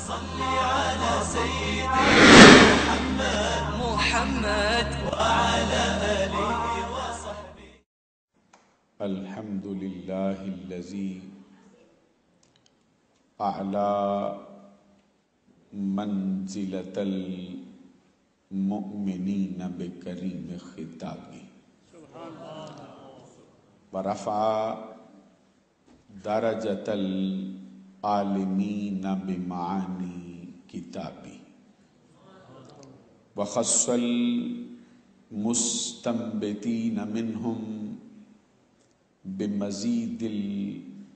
صل على سيدنا محمد وعلى آله وصحبه. الحمد لله الذي أعلى منزلة المؤمنين بكريم خطابه ورفع درجة العالمين بمعاني كتابه وخص المستنبتين منهم بمزيد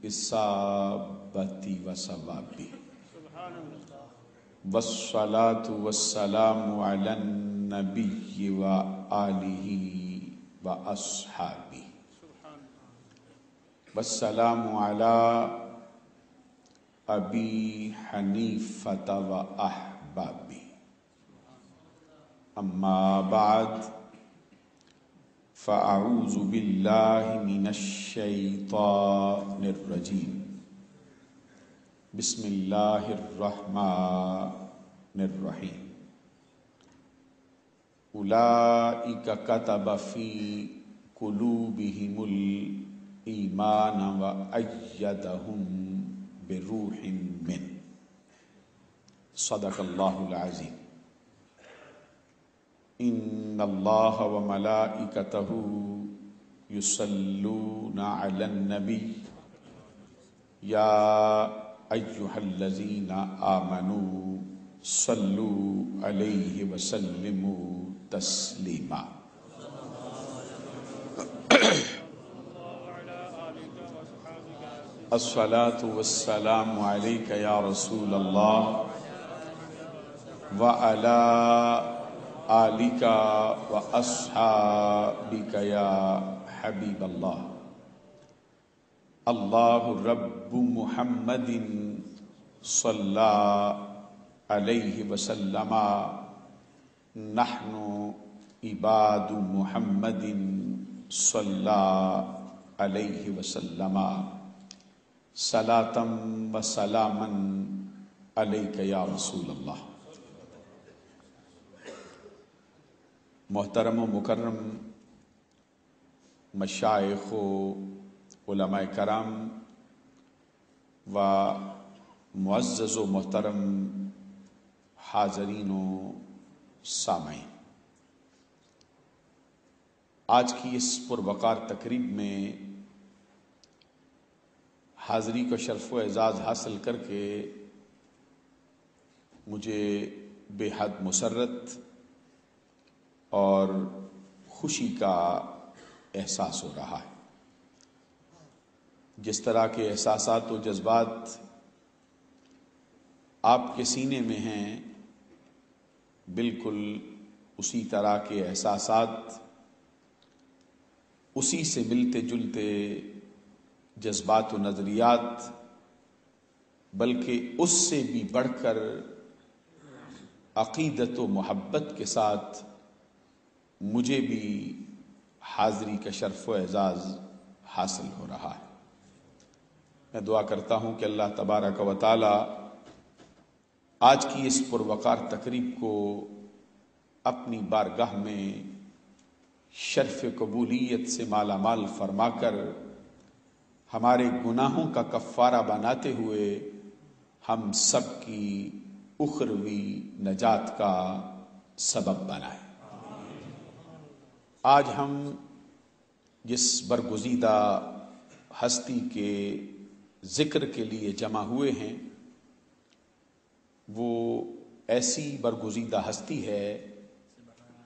الإصابة وصوابه والصلاة والسلام على النبي وآله وأصحابه والسلام على أبي حنيفة وأحبابه. أما بعد فأعوذ بالله من الشيطان الرجيم. بسم الله الرحمن الرحيم. أولئك كتب في قلوبهم الإيمان وأيدهم بروح منه. صدق الله العظيم. إن الله وملائكته يصلون على النبي يا أيها الذين آمنوا صلوا عليه وسلموا تسليما. الصلاة والسلام عليك يا رسول الله وعلى آلك وأصحابك يا حبيب الله. الله رب محمد صلى عليه وسلم نحن عباد محمد صلى عليه وسلم صلاة وسلاما عليك يا رسول الله. محترم و مکرم مشائخ و علماء کرام و معزز و محترم حاضرین و سامعین، آج کی اس پروقار تقریب میں حاضری کا شرف و اعزاز حاصل کر کے مجھے بے حد مسرت اور خوشی کا احساس ہو رہا ہے. جس طرح کے احساسات و جذبات آپ کے سینے میں ہیں، بالکل اسی طرح کے احساسات، اسی سے ملتے جلتے جذبات و نظریات، بلکہ اس سے بھی بڑھ کر عقیدت و محبت کے ساتھ مجھے بھی حاضری کا شرف و اعزاز حاصل ہو رہا ہے. میں دعا کرتا ہوں کہ اللہ تبارک و تعالی آج کی اس پروقار تقریب کو اپنی بارگاہ میں شرف قبولیت سے مالا مال فرما کر ہمارے گناہوں کا کفارہ بناتے ہوئے ہم سب کی اخروی نجات کا سبب بنائے. آج ہم جس برگزیدہ ہستی کے ذکر کے لیے جمع ہوئے ہیں، وہ ایسی برگزیدہ ہستی ہے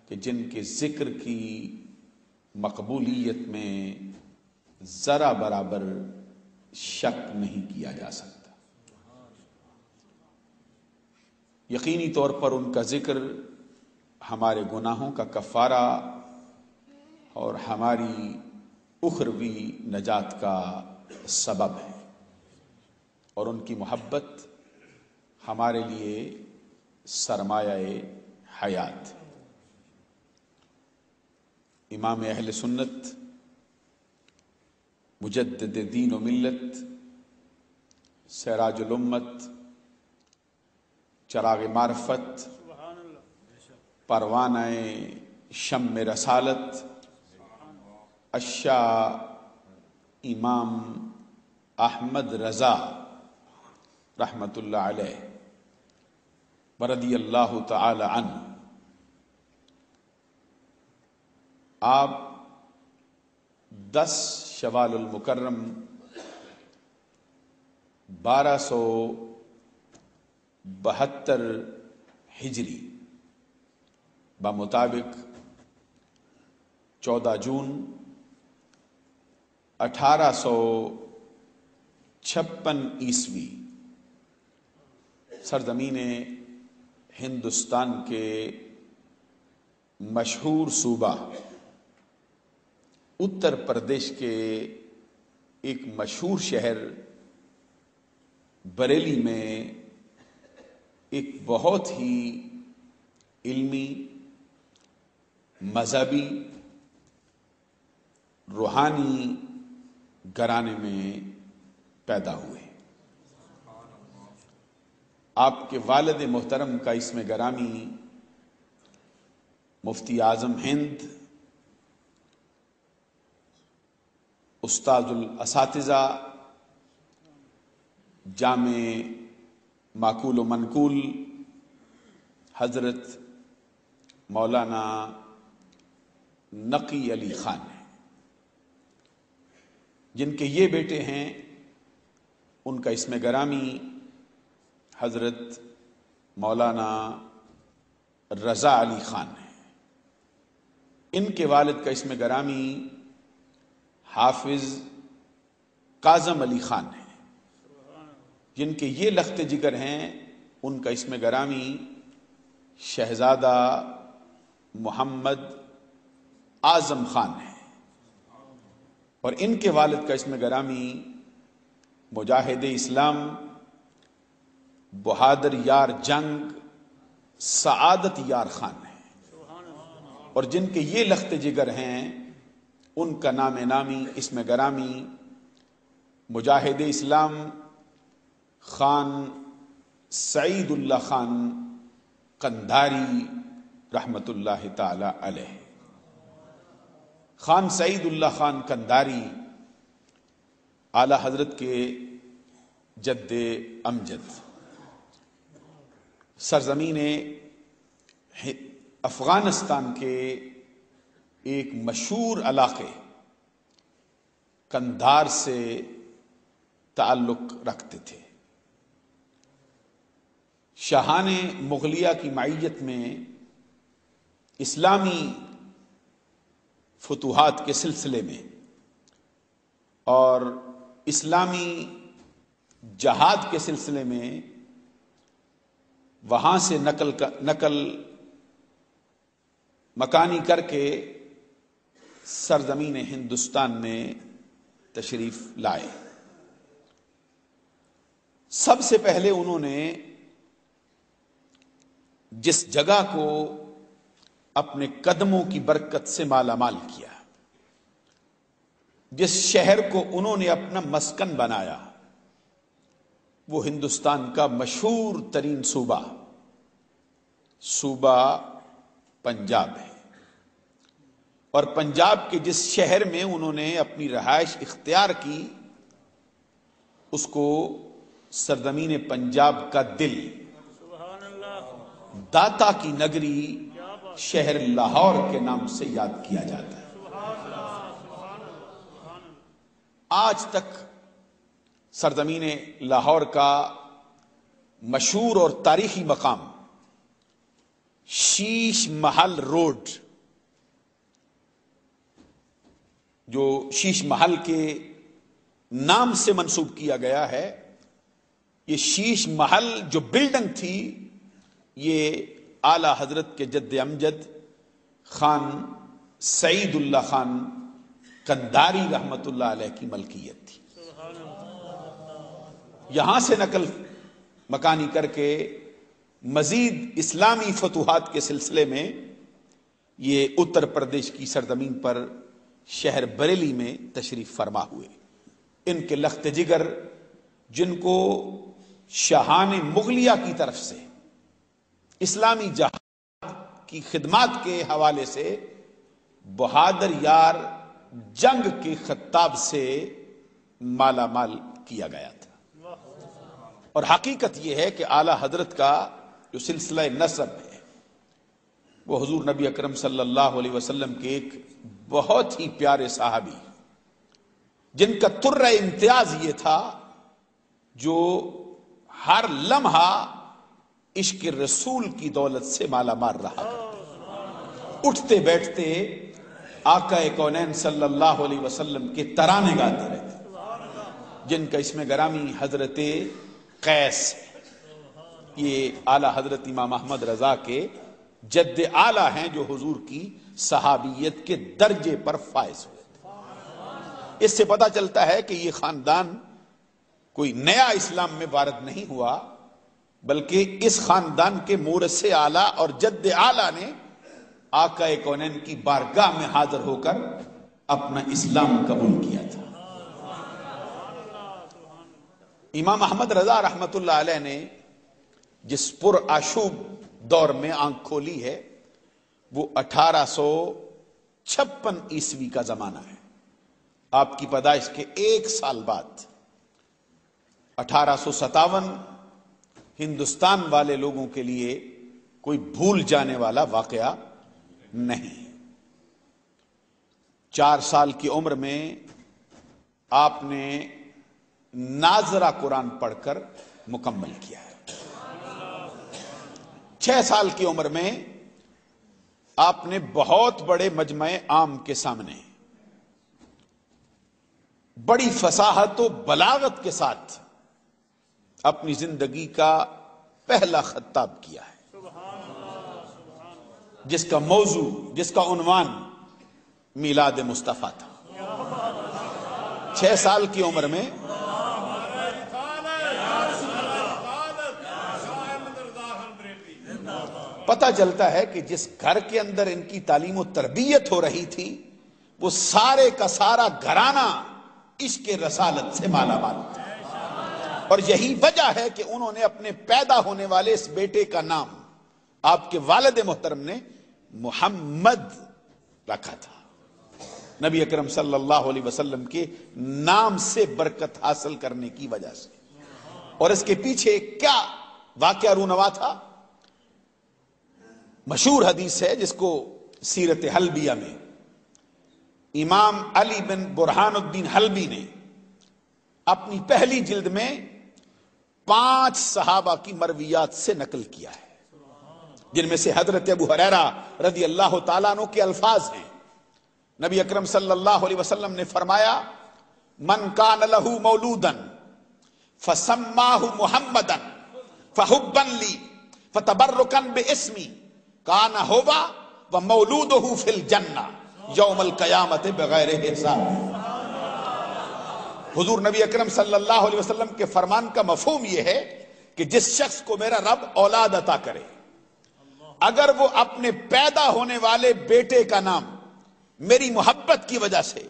کہ جن کے ذکر کی مقبولیت میں ذرا برابر شک نہیں کیا جا سکتا. یقینی طور پر ان کا ذکر ہمارے گناہوں کا کفارہ اور ہماری اخروی نجات کا سبب ہے، اور ان کی محبت ہمارے لیے سرمایہ حیات. امام اہل سنت، مجدد دین و ملت، سراج الامت، چراغ معرفت، پروانہ شم رسالت، الشاہ امام احمد رضا رحمۃ اللہ علیہ ورضی اللہ تعالی عنہ، آپ 10 شوال المکرم 1272 ہجری بمطابق 14 جون 1856 عیسوی سرزمین ہندوستان کے مشہور صوبہ اتر پردیش کے ایک مشہور شہر بریلی میں ایک بہت ہی علمی، مذہبی، روحانی گھرانے میں پیدا ہوئے۔ آپ کے والد محترم کا اسم گرامی مفتی اعظم ہند، استاذ الاساتذہ، جامع معقول و منقول حضرت مولانا نقی علی خان ہیں، جن کے یہ بیٹے ہیں ان کا اسم گرامی حضرت مولانا رضا علی خان ہے۔ ان کے والد کا اسم گرامی حافظ کاظم علی خان ہے، جن کے یہ لخت جگر ہیں ان کا اسم گرامی شہزادہ محمد اعظم خان ہے، اور ان کے والد کا اسم گرامی مجاہد اسلام بہادر یار جنگ سعادت یار خان ہے، اور جن کے یہ لخت جگر ہیں ان کا نام نامی اسم گرامی مجاہد اسلام خان سعید اللہ خان قنداری رحمت اللہ تعالی علیہ۔ خان سعید اللہ خان قنداری اعلی حضرت کے جد امجد، سرزمین افغانستان کے ایک مشہور علاقے قندھار سے تعلق رکھتے تھے۔ شاہان مغلیہ کی معیت میں اسلامی فتوحات کے سلسلے میں اور اسلامی جہاد کے سلسلے میں وہاں سے نقل مکانی کر کے سرزمین ہندوستان میں تشریف لائے۔ سب سے پہلے انہوں نے جس جگہ کو اپنے قدموں کی برکت سے مالا مال کیا، جس شہر کو انہوں نے اپنا مسکن بنایا، وہ ہندوستان کا مشہور ترین صوبہ پنجاب ہے، اور پنجاب کے جس شہر میں انہوں نے اپنی رہائش اختیار کی اس کو سرزمین پنجاب کا دل، داتا کی نگری شہر لاہور کے نام سے یاد کیا جاتا ہے۔ آج تک سرزمین لاہور کا مشہور اور تاریخی مقام شیش محل روڈ، جو شیش محل کے نام سے منسوب کیا گیا ہے، یہ شیش محل جو بلڈنگ تھی یہ اعلی حضرت کے جد امجد خان سعید اللہ خان قنداری رحمت اللہ علیہ کی ملکیت تھی۔ یہاں سے نقل مکانی کر کے مزید اسلامی فتوحات کے سلسلے میں یہ اتر پردیش کی سرزمین پر شہر بریلی میں تشریف فرما ہوئے۔ ان کے لخت جگر جن کو شاہان مغلیہ کی طرف سے اسلامی جہاد کی خدمات کے حوالے سے بہادر یار جنگ کے خطاب سے مالا مال کیا گیا تھا. اور حقیقت یہ ہے کہ اعلی حضرت کا جو سلسلہ نسب ہے وہ حضور نبی اکرم صلی اللہ علیہ وسلم کے ایک بہت ہی پیارے صحابی جن کا ترہ امتیاز یہ تھا جو ہر لمحہ عشق رسول کی دولت سے مالا مال رہا کرتے، اٹھتے بیٹھتے آقا کونین صلی اللہ علیہ وسلم کے ترانے گاتے رہتے، جن کا اسم گرامی حضرت قیس ہے. یہ اعلی حضرت امام احمد رضا کے جد اعلی ہیں جو حضور کی صحابیت کے درجے پر فائز ہوئے تھے. اس سے پتہ چلتا ہے کہ یہ خاندان کوئی نیا اسلام میں وارد نہیں ہوا، بلکہ اس خاندان کے مورث اعلیٰ اور جد اعلیٰ نے آقا کونین کی بارگاہ میں حاضر ہو کر اپنا اسلام قبول کیا تھا. امام احمد رضا رحمت اللہ علیہ نے جس پر آشوب دور میں آنکھ کھولی ہے وہ 1856 عیسوی کا زمانہ ہے. آپ کی پیدائش کے ایک سال بعد 1857 ہندوستان والے لوگوں کے لیے کوئی بھول جانے والا واقعہ نہیں. 4 سال کی عمر میں آپ نے ناظرہ قرآن پڑھ کر مکمل کیا ہے. 6 سال کی عمر میں آپ نے بہت بڑے مجمع عام کے سامنے بڑی فصاحت و بلاغت کے ساتھ اپنی زندگی کا پہلا خطاب کیا ہے، جس کا موضوع، جس کا عنوان میلاد مصطفیٰ تھا. 6 سال کی عمر میں پتہ چلتا ہے کہ جس گھر کے اندر ان کی تعلیم و تربیت ہو رہی تھی وہ سارے کا سارا گھرانہ عشق رسالت سے مالا مال تھا. اور یہی وجہ ہے کہ انہوں نے اپنے پیدا ہونے والے اس بیٹے کا نام آپ کے والد محترم نے محمد رکھا تھا. نبی اکرم صلی اللہ علیہ وسلم کے نام سے برکت حاصل کرنے کی وجہ سے. اور اس کے پیچھے کیا واقعہ رونما تھا؟ مشہور حدیث ہے جس کو سیرت حلبیہ میں امام علی بن برہان الدین حلبی نے اپنی پہلی جلد میں 5 صحابہ کی مرویات سے نقل کیا ہے، جن میں سے حضرت ابو ہریرہ رضی اللہ تعالیٰ عنہ کے الفاظ ہیں. نبی اکرم صلی اللہ علیہ وسلم نے فرمایا من کان لہ مولودا فسماہ محمدا فحبا لی فتبرکا باسمی کان ہوا ومولودہ فی الجنہ یوم القیامت بغیر حساب. حضور نبی اکرم صلی اللہ علیہ وسلم کے فرمان کا مفہوم یہ ہے کہ جس شخص کو میرا رب اولاد عطا کرے، اگر وہ اپنے پیدا ہونے والے بیٹے کا نام میری محبت کی وجہ سے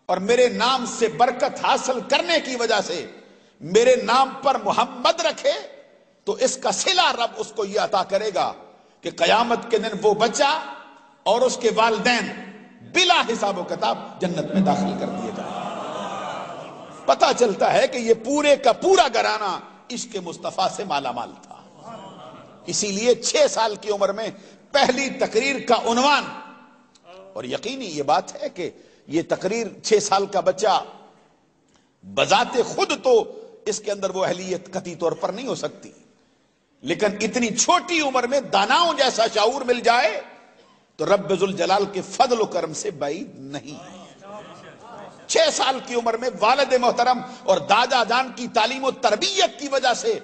اور میرے نام سے برکت حاصل کرنے کی وجہ سے میرے نام پر محمد رکھے تو اس کا صلہ رب اس کو یہ عطا کرے گا کہ قیامت کے دن وہ بچہ اور اس کے والدین بلا حساب و کتاب جنت میں داخل کر دیے جائیں. پتہ چلتا ہے کہ یہ پورے کا پورا گھرانہ عشق مصطفیٰ سے مالا مال تھا. اسی لیے 6 سال کی عمر میں پہلی تقریر کا عنوان، اور یقینی یہ بات ہے کہ یہ تقریر 6 سال کا بچہ بذات خود تو اس کے اندر وہ اہلیت قطعی طور پر نہیں ہو سکتی، لیکن اتنی چھوٹی عمر میں داناؤں جیسا شعور مل جائے تو رب ذوالجلال کے فضل و کرم سے بعید نہیں ہے. 6 سال کی عمر میں والد محترم اور دادا جان کی تعلیم و تربیت کی وجہ سے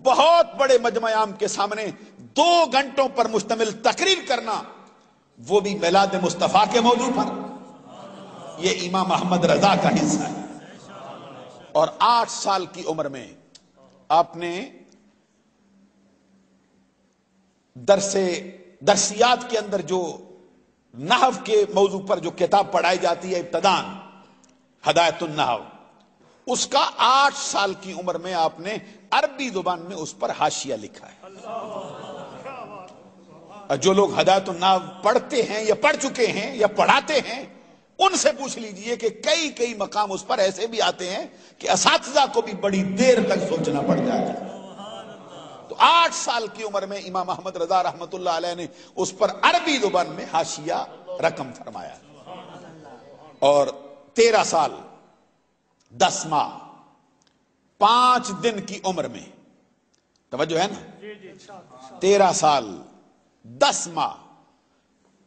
بہت بڑے مجمع عام کے سامنے 2 گھنٹوں پر مشتمل تقریر کرنا، وہ بھی میلاد مصطفیٰ کے موضوع پر، یہ امام احمد رضا کا حصہ ہے. اور 8 سال کی عمر میں آپ نے درسیات کے اندر جو نحو کے موضوع پر جو کتاب پڑھائی جاتی ہے ابتدان ہدایت النحو، اس کا 8 سال کی عمر میں آپ نے عربی زبان میں اس پر حاشیہ لکھا ہے. جو لوگ ہدایت الناف پڑھتے ہیں یا پڑھ چکے ہیں یا پڑھاتے ہیں ان سے پوچھ لیجئے کہ کئی مقام اس پر ایسے بھی آتے ہیں کہ اساتذہ کو بھی بڑی دیر تک سوچنا پڑ جاتا ہے۔ تو 8 سال کی عمر میں امام احمد رضا رحمت اللہ علیہ نے اس پر عربی زبان میں حاشیہ رقم فرمایا، اور 13 سال 10 ماہ 5 دن کی عمر میں، توجہ ہے نا، 13 سال 10 ماہ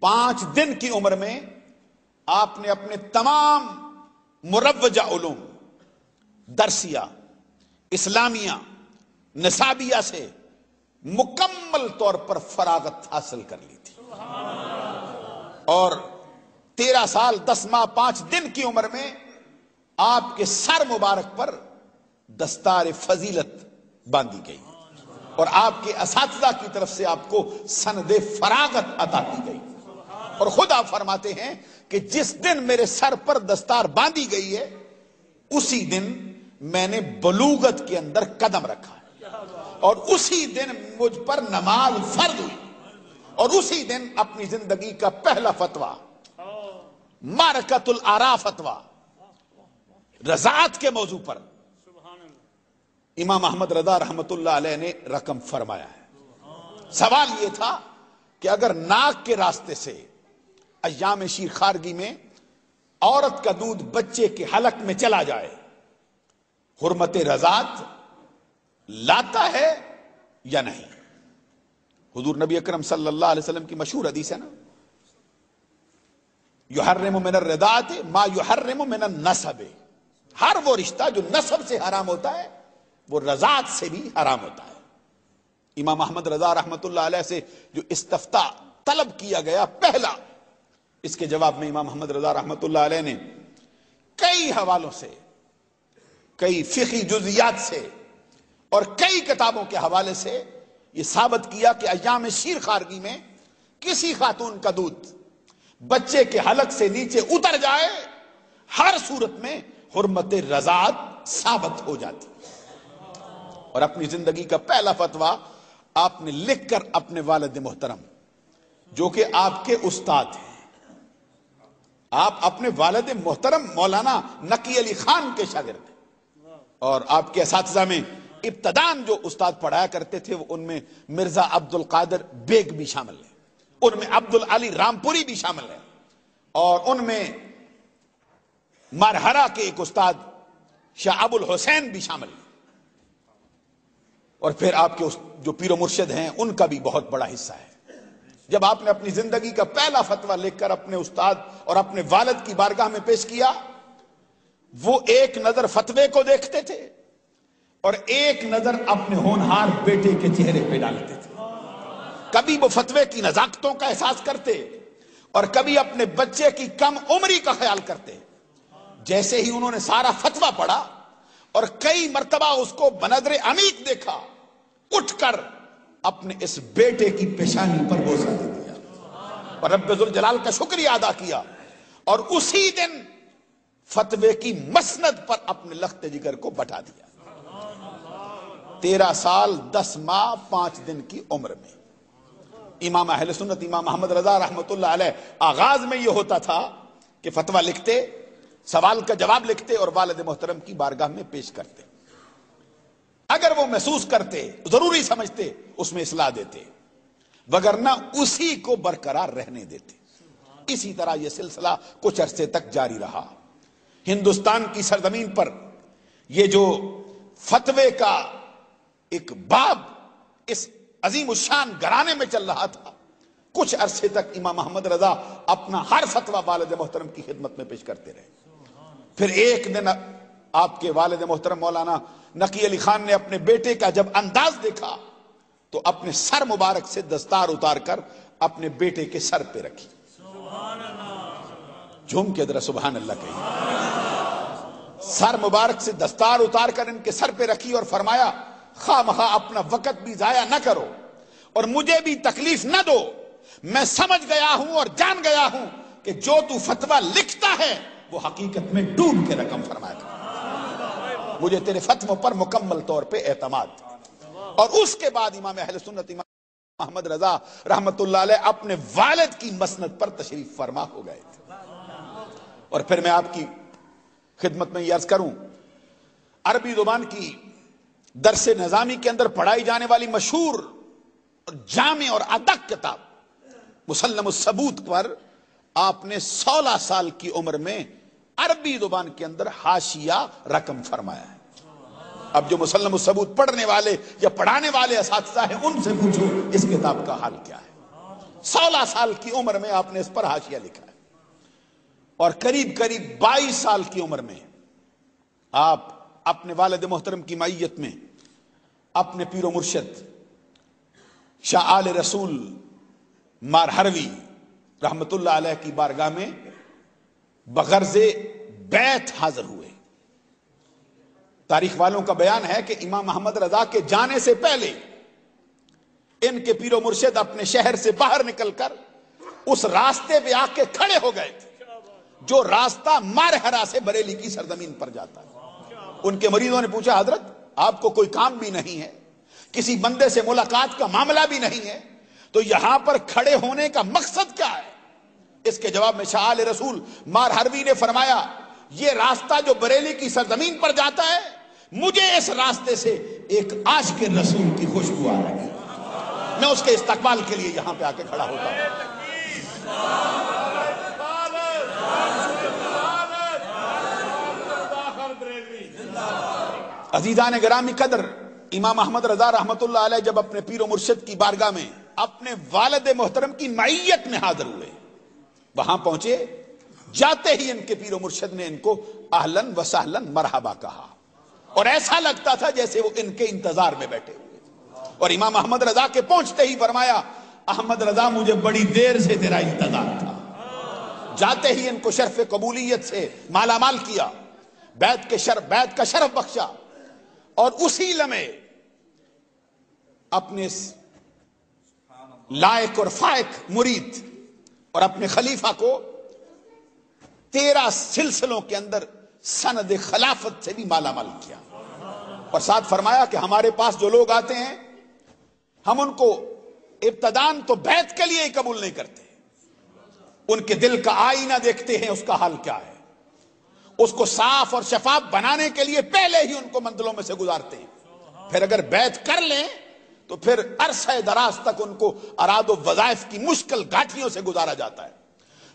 5 دن کی عمر میں آپ نے اپنے تمام مروجہ علوم، درسیہ، اسلامیہ، نصابیہ سے مکمل طور پر فراغت حاصل کر لی تھی، اور 13 سال 10 ماہ 5 دن کی عمر میں آپ کے سر مبارک پر دستار فضیلت باندھی گئی، اور آپ کے اساتذہ کی طرف سے آپ کو سند فراغت عطا کی گئی، اور خود آپ فرماتے ہیں کہ جس دن میرے سر پر دستار باندھی گئی ہے اسی دن میں نے بلوغت کے اندر قدم رکھا، اور اسی دن مجھ پر نماز فرض ہوئی، اور اسی دن اپنی زندگی کا پہلا فتویٰ، معرکۃ الآراء فتویٰ، رضاعت کے موضوع پر امام احمد رضا رحمت اللہ علیہ نے رقم فرمایا ہے۔ سوال یہ تھا کہ اگر ناک کے راستے سے ایام شیر خارگی میں عورت کا دودھ بچے کے حلق میں چلا جائے، حرمت رضاعت لاتا ہے یا نہیں؟ حضور نبی اکرم صلی اللہ علیہ وسلم کی مشہور حدیث ہے نا، یحرم من الرضاعت ما یحرم من النسب، ہر وہ رشتہ جو نسب سے حرام ہوتا ہے وہ رضاعت سے بھی حرام ہوتا ہے۔ امام احمد رضا رحمت اللہ علیہ سے جو استفتاء طلب کیا گیا پہلا، اس کے جواب میں امام احمد رضا رحمت اللہ علیہ نے کئی حوالوں سے، کئی فقہی جزیات سے اور کئی کتابوں کے حوالے سے یہ ثابت کیا کہ ایام شیر خارگی میں کسی خاتون کا دودھ بچے کے حلق سے نیچے اتر جائے، ہر صورت میں حرمت رضاعت ثابت ہو جاتی، اور اپنی زندگی کا پہلا فتویٰ آپ نے لکھ کر اپنے والد محترم جو کہ آپ کے استاد ہیں، آپ اپنے والد محترم مولانا نقی علی خان کے شاگرد ہیں، اور آپ کے اساتذہ میں ابتدان جو استاد پڑھایا کرتے تھے وہ ان میں مرزا عبد القادر بیگ بھی شامل ہے، ان میں عبد العلی رامپوری بھی شامل ہے، اور ان میں مرحرہ کے ایک استاد شاہ ابو الحسین بھی شامل ہے، اور پھر آپ کے جو پیر و مرشد ہیں ان کا بھی بہت بڑا حصہ ہے۔ جب آپ نے اپنی زندگی کا پہلا فتویٰ لکھ کر اپنے استاد اور اپنے والد کی بارگاہ میں پیش کیا، وہ ایک نظر فتوے کو دیکھتے تھے اور ایک نظر اپنے ہونہار بیٹے کے چہرے پہ ڈالتے تھے، کبھی وہ فتوے کی نزاکتوں کا احساس کرتے اور کبھی اپنے بچے کی کم عمری کا خیال کرتے۔ جیسے ہی انہوں نے سارا فتویٰ پڑھا اور کئی مرتبہ اس کو بنظر عمیق دیکھا، اٹھ کر اپنے اس بیٹے کی پیشانی پر بوسہ دے دیا اور رب ذوالجلال کا شکریہ ادا کیا، اور اسی دن فتوے کی مسند پر اپنے لخت جگر کو بٹھا دیا۔ 13 سال 10 ماہ 5 دن کی عمر میں امام اہل سنت امام احمد رضا رحمت اللہ علیہ آغاز میں یہ ہوتا تھا کہ فتویٰ لکھتے، سوال کا جواب لکھتے اور والد محترم کی بارگاہ میں پیش کرتے، اگر وہ محسوس کرتے، ضروری سمجھتے، اس میں اصلاح دیتے، وگرنہ اسی کو برقرار رہنے دیتے۔ اسی طرح یہ سلسلہ کچھ عرصے تک جاری رہا۔ ہندوستان کی سرزمین پر یہ جو فتوے کا ایک باب اس عظیم الشان گھرانے میں چل رہا تھا، کچھ عرصے تک امام احمد رضا اپنا ہر فتویٰ والد محترم کی خدمت میں پیش کرتے رہے۔ پھر ایک دن آپ کے والد محترم مولانا نقی علی خان نے اپنے بیٹے کا جب انداز دیکھا تو اپنے سر مبارک سے دستار اتار کر اپنے بیٹے کے سر پہ رکھی۔ جھوم کے ذرا سبحان اللہ کہیے۔ سر مبارک سے دستار اتار کر ان کے سر پہ رکھی اور فرمایا، خواہ مخواہ اپنا وقت بھی ضائع نہ کرو اور مجھے بھی تکلیف نہ دو، میں سمجھ گیا ہوں اور جان گیا ہوں کہ جو تو فتویٰ لکھتا ہے وہ حقیقت میں ڈوب کے رقم فرمایا تھا۔ مجھے تیرے فتووں پر مکمل طور پہ اعتماد۔ اور اس کے بعد امام اہل سنت امام محمد رضا رحمت اللہ علیہ اپنے والد کی مسند پر تشریف فرما ہو گئے تھے۔ اور پھر میں آپ کی خدمت میں یہ عرض کروں، عربی زبان کی درس نظامی کے اندر پڑھائی جانے والی مشہور اور جامع اور ادق کتاب مسلم الثبوت پر آپ نے 16 سال کی عمر میں عربی زبان کے اندر حاشیہ رقم فرمایا ہے۔ اب جو مسلم الثبوت پڑھنے والے یا پڑھانے والے اساتذہ ہیں ان سے پوچھو اس کتاب کا حال کیا ہے۔ 16 سال کی عمر میں آپ نے اس پر حاشیہ لکھا ہے، اور قریب 22 سال کی عمر میں آپ اپنے والد محترم کی معیت میں اپنے پیر و مرشد شاہ آل رسول مار ہروی رحمت اللہ علیہ کی بارگاہ میں بغرض بیعت حاضر ہوئے۔ تاریخ والوں کا بیان ہے کہ امام محمد رضا کے جانے سے پہلے ان کے پیر و مرشد اپنے شہر سے باہر نکل کر اس راستے پہ آ کے کھڑے ہو گئے تھے جو راستہ مارہرا سے بریلی کی سرزمین پر جاتا ہے۔ ان کے مریدوں نے پوچھا، حضرت آپ کو کوئی کام بھی نہیں ہے، کسی بندے سے ملاقات کا معاملہ بھی نہیں ہے، تو یہاں پر کھڑے ہونے کا مقصد کیا ہے؟ اس کے جواب میں شاہ آل رسول مار ہروی نے فرمایا، یہ راستہ جو بریلی کی سرزمین پر جاتا ہے، مجھے اس راستے سے ایک عاشق رسول کی خوشبو آ رہی ہے، میں اس کے استقبال کے لیے یہاں پہ آ کے کھڑا ہوتا ہوں۔ عزیزان گرامی قدر، امام احمد رضا رحمت اللہ علیہ جب اپنے پیر و مرشد کی بارگاہ میں اپنے والد محترم کی معیت میں حاضر ہوئے، وہاں پہنچے، جاتے ہی ان کے پیر و مرشد نے ان کو اہلن و سہلن مرحبا کہا، اور ایسا لگتا تھا جیسے وہ ان کے انتظار میں بیٹھے ہوئے۔ اور امام احمد رضا کے پہنچتے ہی فرمایا، احمد رضا مجھے بڑی دیر سے تیرا انتظار تھا۔ جاتے ہی ان کو شرف قبولیت سے مالا مال کیا، بیعت کا شرف بخشا، اور اسی لمحے اپنے لائق اور فائق مرید اور اپنے خلیفہ کو 13 سلسلوں کے اندر سند خلافت سے بھی مالا مال کیا، اور ساتھ فرمایا کہ ہمارے پاس جو لوگ آتے ہیں ہم ان کو ابتدان تو بیعت کے لیے ہی قبول نہیں کرتے، ان کے دل کا آئینہ دیکھتے ہیں اس کا حال کیا ہے، اس کو صاف اور شفاف بنانے کے لیے پہلے ہی ان کو منزلوں میں سے گزارتے ہیں، پھر اگر بیعت کر لیں تو پھر عرصہ دراز تک ان کو اراد و وظائف کی مشکل گھاٹیوں سے گزارا جاتا ہے،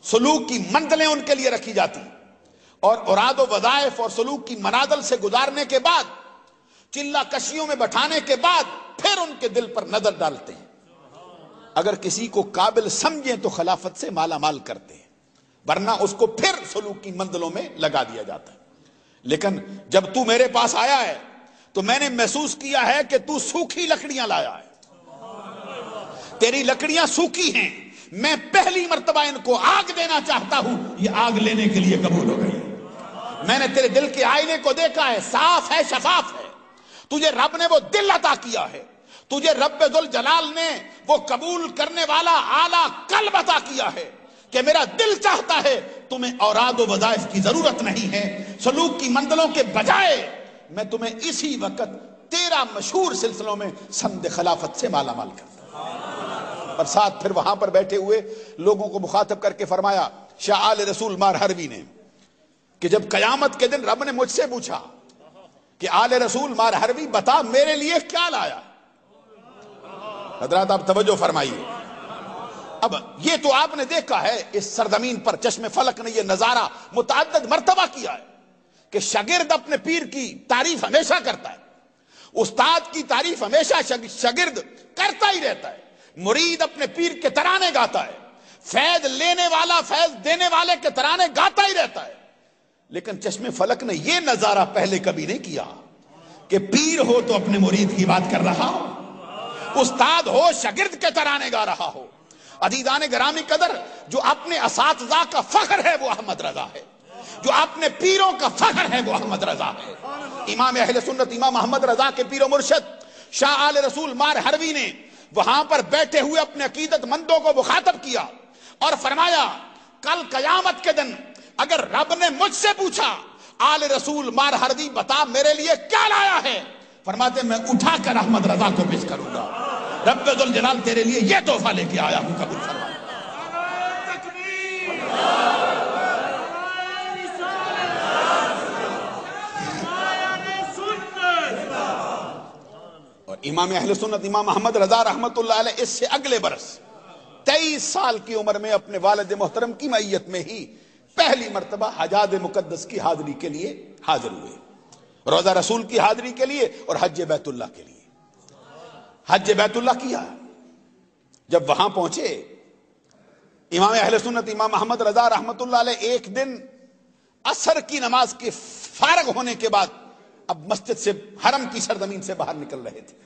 سلوک کی منزلیں ان کے لیے رکھی جاتی، اور اراد و وظائف اور سلوک کی منازل سے گزارنے کے بعد چلہ کشیوں میں بٹھانے کے بعد پھر ان کے دل پر نظر ڈالتے ہیں، اگر کسی کو قابل سمجھیں تو خلافت سے مالا مال کرتے ہیں، ورنہ اس کو پھر سلوک کی منزلوں میں لگا دیا جاتا ہے۔ لیکن جب تو میرے پاس آیا ہے تو میں نے محسوس کیا ہے کہ تو سوکھی لکڑیاں لایا ہے، تیری لکڑیاں سوکھی ہیں، میں پہلی مرتبہ ان کو آگ دینا چاہتا ہوں، یہ آگ لینے کے لیے قبول ہو گئی۔ میں نے تیرے دل کے آئینے کو دیکھا ہے، صاف ہے، شفاف ہے، تجھے رب نے وہ دل عطا کیا ہے، تجھے رب ذوالجلال نے وہ قبول کرنے والا اعلیٰ قلب عطا کیا ہے کہ میرا دل چاہتا ہے تمہیں اوراد و وظائف کی ضرورت نہیں ہے، سلوک کی منزلوں کے بجائے میں تمہیں اسی وقت 13 مشہور سلسلوں میں سند خلافت سے مالا مال کرتا ہوں۔ اور ساتھ پھر وہاں پر بیٹھے ہوئے لوگوں کو مخاطب کر کے فرمایا، شاہ آل رسول مار ہروی نے، کہ جب قیامت کے دن رب نے مجھ سے پوچھا کہ آل رسول مار ہروی بتا میرے لیے کیا لایا، حضرات آپ توجہ فرمائیے، اب یہ تو آپ نے دیکھا ہے اس سرزمین پر چشم فلک نے یہ نظارہ متعدد مرتبہ کیا ہے کہ شاگرد اپنے پیر کی تعریف ہمیشہ کرتا ہے، استاد کی تعریف ہمیشہ شاگرد کرتا ہی رہتا ہے، مرید اپنے پیر کے ترانے گاتا ہے، فیض لینے والا فیض دینے والے کے ترانے گاتا ہی رہتا ہے، لیکن چشم فلک نے یہ نظارہ پہلے کبھی نہیں کیا کہ پیر ہو تو اپنے مرید کی بات کر رہا ہو، استاد ہو شاگرد کے ترانے گا رہا ہو۔ عزیزان گرامی قدر، جو اپنے اساتذہ کا فخر ہے وہ احمد رضا ہے، جو اپنے پیروں کا فخر ہے وہ احمد رضا ہے۔ امام اہل سنت امام احمد رضا کے پیر و مرشد شاہ آل رسول مار ہروی نے وہاں پر بیٹھے ہوئے اپنے عقیدت مندوں کو مخاطب کیا اور فرمایا، کل قیامت کے دن اگر رب نے مجھ سے پوچھا آل رسول مار ہروی بتا میرے لیے کیا لایا ہے، فرماتے میں اٹھا کر احمد رضا کو پیش کروں گا، رب ذوالجلال تیرے لیے یہ تحفہ لے کے آیا ہوں، قبول فرما۔ اور امام اہل سنت امام احمد رضا رحمت اللہ علیہ اس سے اگلے برس 23 سال کی عمر میں اپنے والد محترم کی معیت میں ہی پہلی مرتبہ حجاج مقدس کی حاضری کے لیے حاضر ہوئے، روضہ رسول کی حاضری کے لیے اور حج بیت اللہ کے لیے۔ حج بیت اللہ کیا۔ جب وہاں پہنچے امام اہل سنت امام احمد رضا رحمت اللہ علیہ ایک دن عصر کی نماز کے فارغ ہونے کے بعد اب مسجد سے حرم کی سرزمین سے باہر نکل رہے تھے۔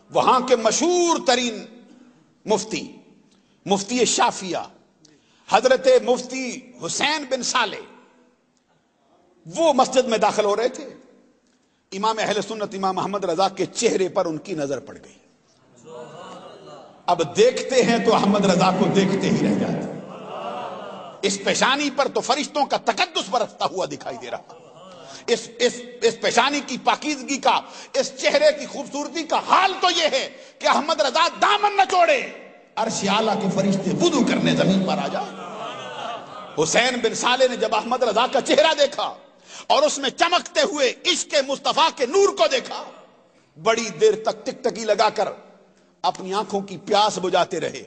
وہاں کے مشہور ترین مفتی شافعیہ حضرت مفتی حسین بن صالح وہ مسجد میں داخل ہو رہے تھے۔ امام اہل سنت امام احمد رضا کے چہرے پر ان کی نظر پڑ گئی۔ اب دیکھتے ہیں تو احمد رضا کو دیکھتے ہی رہ جاتے۔ اس پیشانی پر تو فرشتوں کا تقدس برستا ہوا دکھائی دے رہا۔ اس پیشانی کی پاکیزگی کا، اس چہرے کی خوبصورتی کا حال تو یہ ہے کہ احمد رضا دامن نہ چھوڑے، عرش اعلیٰ کے فرشتے وضو کرنے زمین پر آ جائے۔ حسین بن صالح نے جب احمد رضا کا چہرہ دیکھا اور اس میں چمکتے ہوئے عشق مصطفیٰ کے نور کو دیکھا، بڑی دیر تک ٹک ٹکی لگا کر اپنی آنکھوں کی پیاس بجھاتے رہے،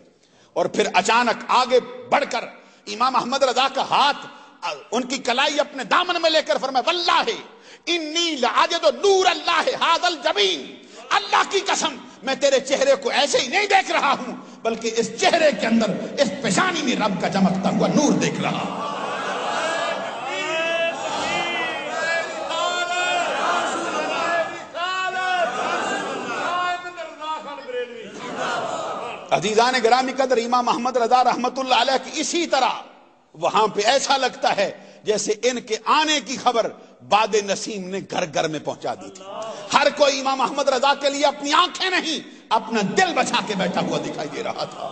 اور پھر اچانک آگے بڑھ کر امام احمد رضا کا ہاتھ ان کی کلائی اپنے دامن میں لے کر فرمایا واللہ انی لعجد نور اللہ ھذا الجبین، اللہ کی قسم میں تیرے چہرے کو ایسے ہی نہیں دیکھ رہا ہوں بلکہ اس چہرے کے اندر اس پیشانی میں رب کا چمکتا ہوا نور دیکھ رہا ہوں۔ عزیزان گرامی قدر، امام احمد رضا رحمت اللہ علیہ کی اسی طرح وہاں پہ ایسا لگتا ہے جیسے ان کے آنے کی خبر باد نسیم نے گھر گھر میں پہنچا دی تھی۔ ہر کوئی امام احمد رضا کے لیے اپنی آنکھیں نہیں اپنا دل بچا کے بیٹھا ہوا دکھائی دے رہا تھا۔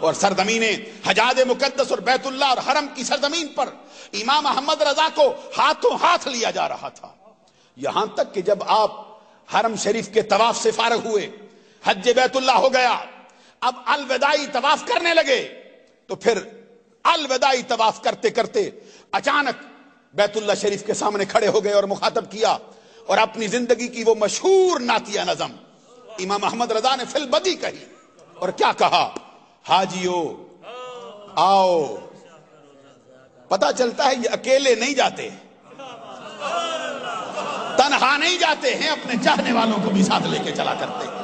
اور سرزمین حجاج مقدس اور بیت اللہ اور حرم کی سرزمین پر امام احمد رضا کو ہاتھوں ہاتھ لیا جا رہا تھا، یہاں تک کہ جب آپ حرم شریف کے طواف سے فارغ ہوئے، حج بیت اللہ ہو گیا، اب الوداعی طواف کرنے لگے، تو پھر الوداعی طواف کرتے کرتے اچانک بیت اللہ شریف کے سامنے کھڑے ہو گئے اور مخاطب کیا، اور اپنی زندگی کی وہ مشہور نعتیہ نظم امام احمد رضا نے فی البدی کہی، اور کیا کہا؟ حاجیو آؤ، پتہ چلتا ہے یہ اکیلے نہیں جاتے، تنہا نہیں جاتے ہیں، اپنے چاہنے والوں کو بھی ساتھ لے کے چلا کرتے ہیں۔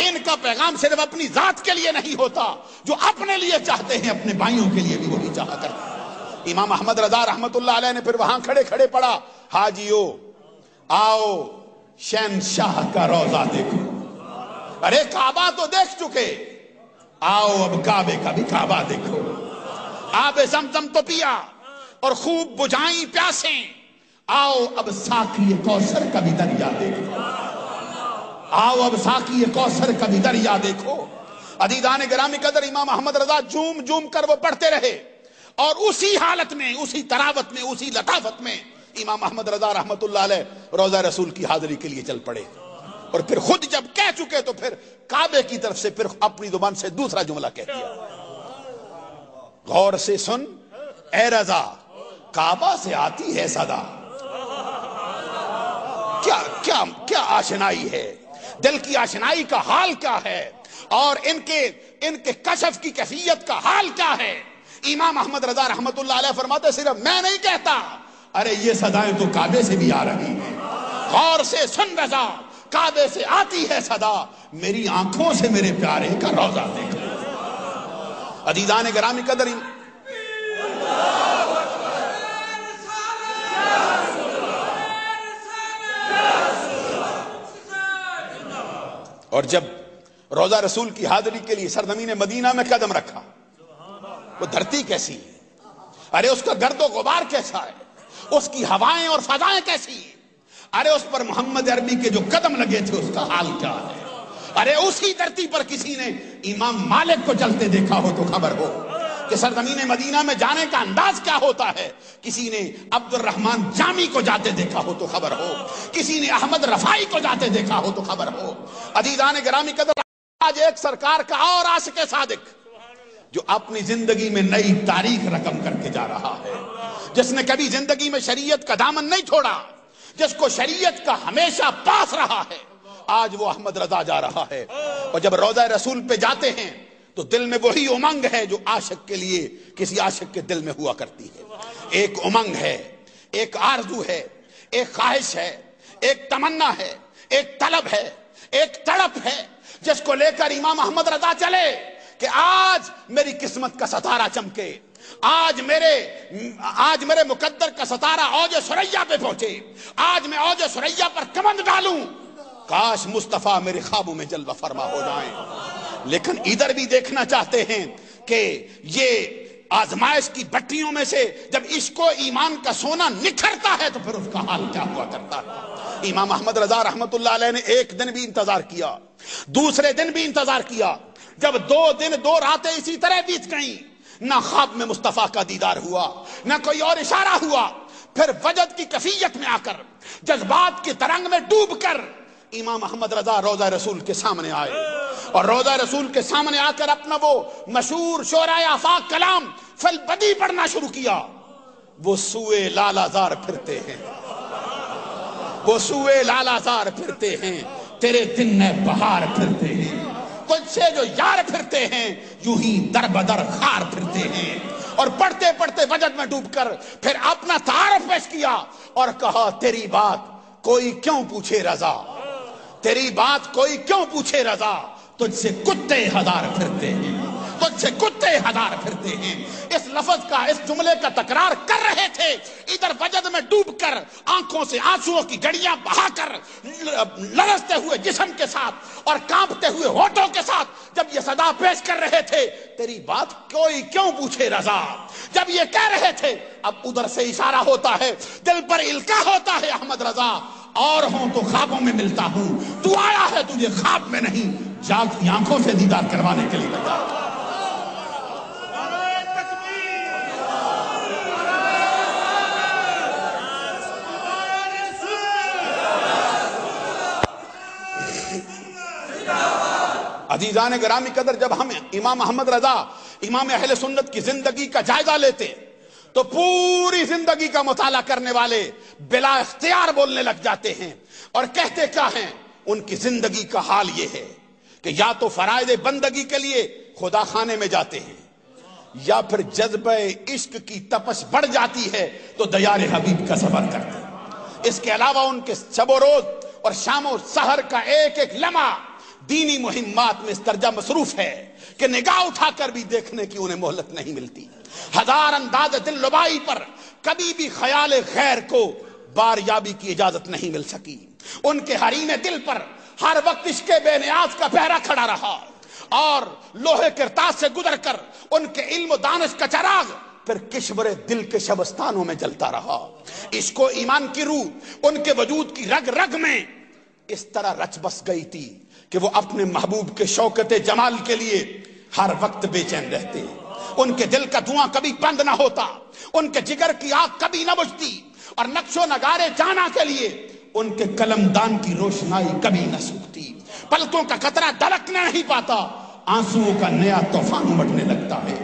ان کا پیغام صرف اپنی ذات کے لیے نہیں ہوتا، جو اپنے لیے چاہتے ہیں اپنے بھائیوں کے لیے بھی وہی چاہا کرتے ہیں۔ امام احمد رضا رحمت اللہ علیہ نے پھر وہاں کھڑے کھڑے پڑھا حاجیو آؤ شہنشاہ کا روضہ دیکھو، ارے کعبہ تو دیکھ چکے، آؤ اب کعبے کا بھی کعبہ دیکھو، آب زمزم تو پیا اور خوب بجھائیں پیاسیں، آؤ اب ساقی کوثر کا بھی دریا دیکھو، آؤ اب ساقی کوثر کا بھی دریا دیکھو۔ عزیزان گرامی قدر، امام احمد رضا جھوم جھوم کر وہ پڑھتے رہے، اور اسی حالت میں، اسی تراوت میں، اسی لطافت میں امام احمد رضا رحمت اللہ علیہ روضہ رسول کی حاضری کے لیے چل پڑے، اور پھر خود جب کہہ چکے تو پھر کعبے کی طرف سے پھر اپنی زبان سے دوسرا جملہ کہہ دیا، غور سے سن اے رضا کعبہ سے آتی ہے صدا، کیا آشنائی ہے، دل کی آشنائی کا حال کیا ہے، اور ان کے کشف کی کیفیت کا حال کیا ہے۔ امام احمد رضا رحمت اللہ علیہ فرماتے صرف میں نہیں کہتا، ارے یہ صدایں تو کعبے سے بھی آ رہی ہیں، غور سے سن رضا کعبے سے آتی ہے صدا، میری آنکھوں سے میرے پیارے کا روضہ دیکھو۔ عزیزان گرامی قدر، اور جب روضہ رسول کی حاضری کے لیے سرزمین مدینہ میں قدم رکھا، وہ دھرتی کیسی ہے، ارے اس کا گرد و غبار کیسا ہے، اس کی ہوائیں اور فضائیں کیسی ہیں، ارے اس پر محمد عربی کے جو قدم لگے تھے اس کا حال کیا ہے، ارے اسی دھرتی پر کسی نے امام مالک کو چلتے دیکھا ہو تو خبر ہو کہ سرزمین مدینہ میں جانے کا انداز کیا ہوتا ہے، کسی نے عبد الرحمن جامی کو جاتے دیکھا ہو تو خبر ہو، کسی نے احمد رفائی کو جاتے دیکھا ہو تو خبر ہو۔ عزیزان گرامی قدر، آج ایک سرکار کا اور عاشق صادق جو اپنی زندگی میں نئی تاریخ رقم کر کے جا رہا ہے، جس نے کبھی زندگی میں شریعت کا دامن نہیں چھوڑا، جس کو شریعت کا ہمیشہ پاس رہا ہے، آج وہ احمد رضا جا رہا ہے۔ اور جب روضہ رسول پہ جاتے ہیں تو دل میں وہی امنگ ہے جو عاشق کے لیے کسی عاشق کے دل میں ہوا کرتی ہے۔ ایک امنگ ہے، ایک آرزو ہے، ایک خواہش ہے، ایک تمنا ہے، ایک طلب ہے، ایک تڑپ ہے، جس کو لے کر امام احمد رضا چلے کہ آج میری قسمت کا ستارہ چمکے، آج میرے مقدر کا ستارہ اوج ثریا پہ پہنچے، آج میں اوج ثریا پر کمند ڈالوں، کاش مصطفیٰ میرے خوابوں میں جلوہ فرما ہو جائیں۔ لیکن ادھر بھی دیکھنا چاہتے ہیں کہ یہ آزمائش کی بٹیوں میں سے جب عشق و ایمان کا سونا نکھرتا ہے تو پھر اس کا حال کیا ہوا کرتا ہے۔ امام احمد رضا رحمت اللہ علیہ نے ایک دن بھی انتظار کیا، دوسرے دن بھی انتظار کیا، جب 2 دن 2 راتیں اسی طرح بیت گئیں، نہ خواب میں مصطفیٰ کا دیدار ہوا، نہ کوئی اور اشارہ ہوا، پھر وجد کی کیفیت میں آ کر، جذبات کی ترنگ میں ڈوب کر امام احمد رضا روضہ رسول کے سامنے آئے، اور روضہ رسول کے سامنے آ کر اپنا وہ مشہور شعرائے آفاق کلام فالبدی پڑھنا شروع کیا۔ وہ سوئے لالا زار پھرتے ہیں، وہ سوئے لالا زار پھرتے ہیں، تیرے دن میں بہار پھرتے ہیں، تجھ سے جو یار پھرتے ہیں یوں ہی در بدر خار پھرتے ہیں۔ اور پڑھتے پڑھتے وجد میں ڈوب کر پھر اپنا تعارف پیش کیا اور کہا تیری بات کوئی کیوں پوچھے رضا، تیری بات کوئی کیوں پوچھے رضا، تجھ سے کتے ہزار پھرتے ہیں، تجھ سے کتے ہزار پھرتے ہیں۔ اس لفظ کا، اس جملے کا تکرار کر رہے تھے، ادھر وجد میں ڈوب کر آنکھوں سے آنسوؤں کی گڑیاں بہا کر لرزتے ہوئے جسم کے ساتھ اور کانپتے ہوئے ہونٹوں کے ساتھ جب یہ صدا پیش کر رہے تھے تیری بات کوئی کیوں پوچھے رضا، جب یہ کہہ رہے تھے اب ادھر سے اشارہ ہوتا ہے، دل پر القاء ہوتا ہے احمد رضا اور ہوں تو خوابوں میں ملتا ہوں، تو آیا ہے تجھے خواب میں نہیں جاگتی آنکھوں سے دیدار کروانے کے لیے تیار۔ عزیزان گرامی قدر، جب ہم امام احمد رضا امام اہل سنت کی زندگی کا جائزہ لیتے تو پوری زندگی کا مطالعہ کرنے والے بلا اختیار بولنے لگ جاتے ہیں، اور کہتے کیا ہیں؟ ان کی زندگی کا حال یہ ہے کہ یا تو فرائض بندگی کے لیے خدا خانے میں جاتے ہیں، یا پھر جذبہ عشق کی تپش بڑھ جاتی ہے تو دیار حبیب کا سفر کرتے ہیں۔ اس کے علاوہ ان کے شب و روز اور شام و سحر کا ایک ایک لمحہ دینی مہمات میں اس درجہ مصروف ہے کہ نگاہ اٹھا کر بھی دیکھنے کی انہیں مہلت نہیں ملتی۔ ہزار انداز دل لبائی پر کبھی بھی خیال خیر کو باریابی کی اجازت نہیں مل سکی۔ ان کے حریم دل پر ہر وقت عشق بے نیاز کا پہرا کھڑا رہا، اور لوہے کرتاس سے گزر کر ان کے علم و دانش کا چراغ پھر کشور دل کے شبستانوں میں جلتا رہا۔ عشق و ایمان کی روح ان کے وجود کی رگ رگ میں اس طرح رچ بس گئی تھی کہ وہ اپنے محبوب کے شوکت جمال کے لیے ہر وقت بے چین رہتے۔ ان کے دل کا دھواں کبھی بند نہ ہوتا، ان کے جگر کی آگ کبھی نہ بجھتی، اور نقش و نگارے جانا کے لیے ان کے قلم دان کی روشنائی کبھی نہ سوکھتی۔ پلکوں کا قطرہ دلکنے نہیں پاتا، آنسوؤں کا نیا طوفان امٹنے لگتا ہے۔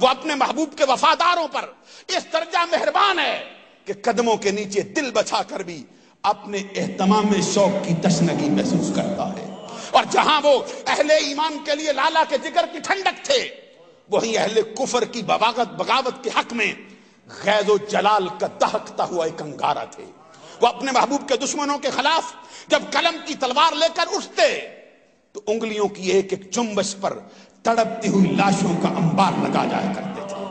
وہ اپنے محبوب کے وفاداروں پر اس درجہ مہربان ہے کہ قدموں کے نیچے دل بچا کر بھی اپنے اہتمام شوق کی تشنگی محسوس کرتا ہے۔ اور جہاں وہ اہل ایمان کے لیے لالا کے جگر کی ٹھنڈک تھے، وہیں اہل کفر کی بغاوت کے حق میں غیظ و جلال کا دہکتا ہوا ایک انگارہ تھے۔ وہ اپنے محبوب کے دشمنوں کے خلاف جب قلم کی تلوار لے کر اٹھتے تو انگلیوں کی ایک ایک جنبش پر تڑپتی ہوئی لاشوں کا انبار لگا جایا کرتے تھے۔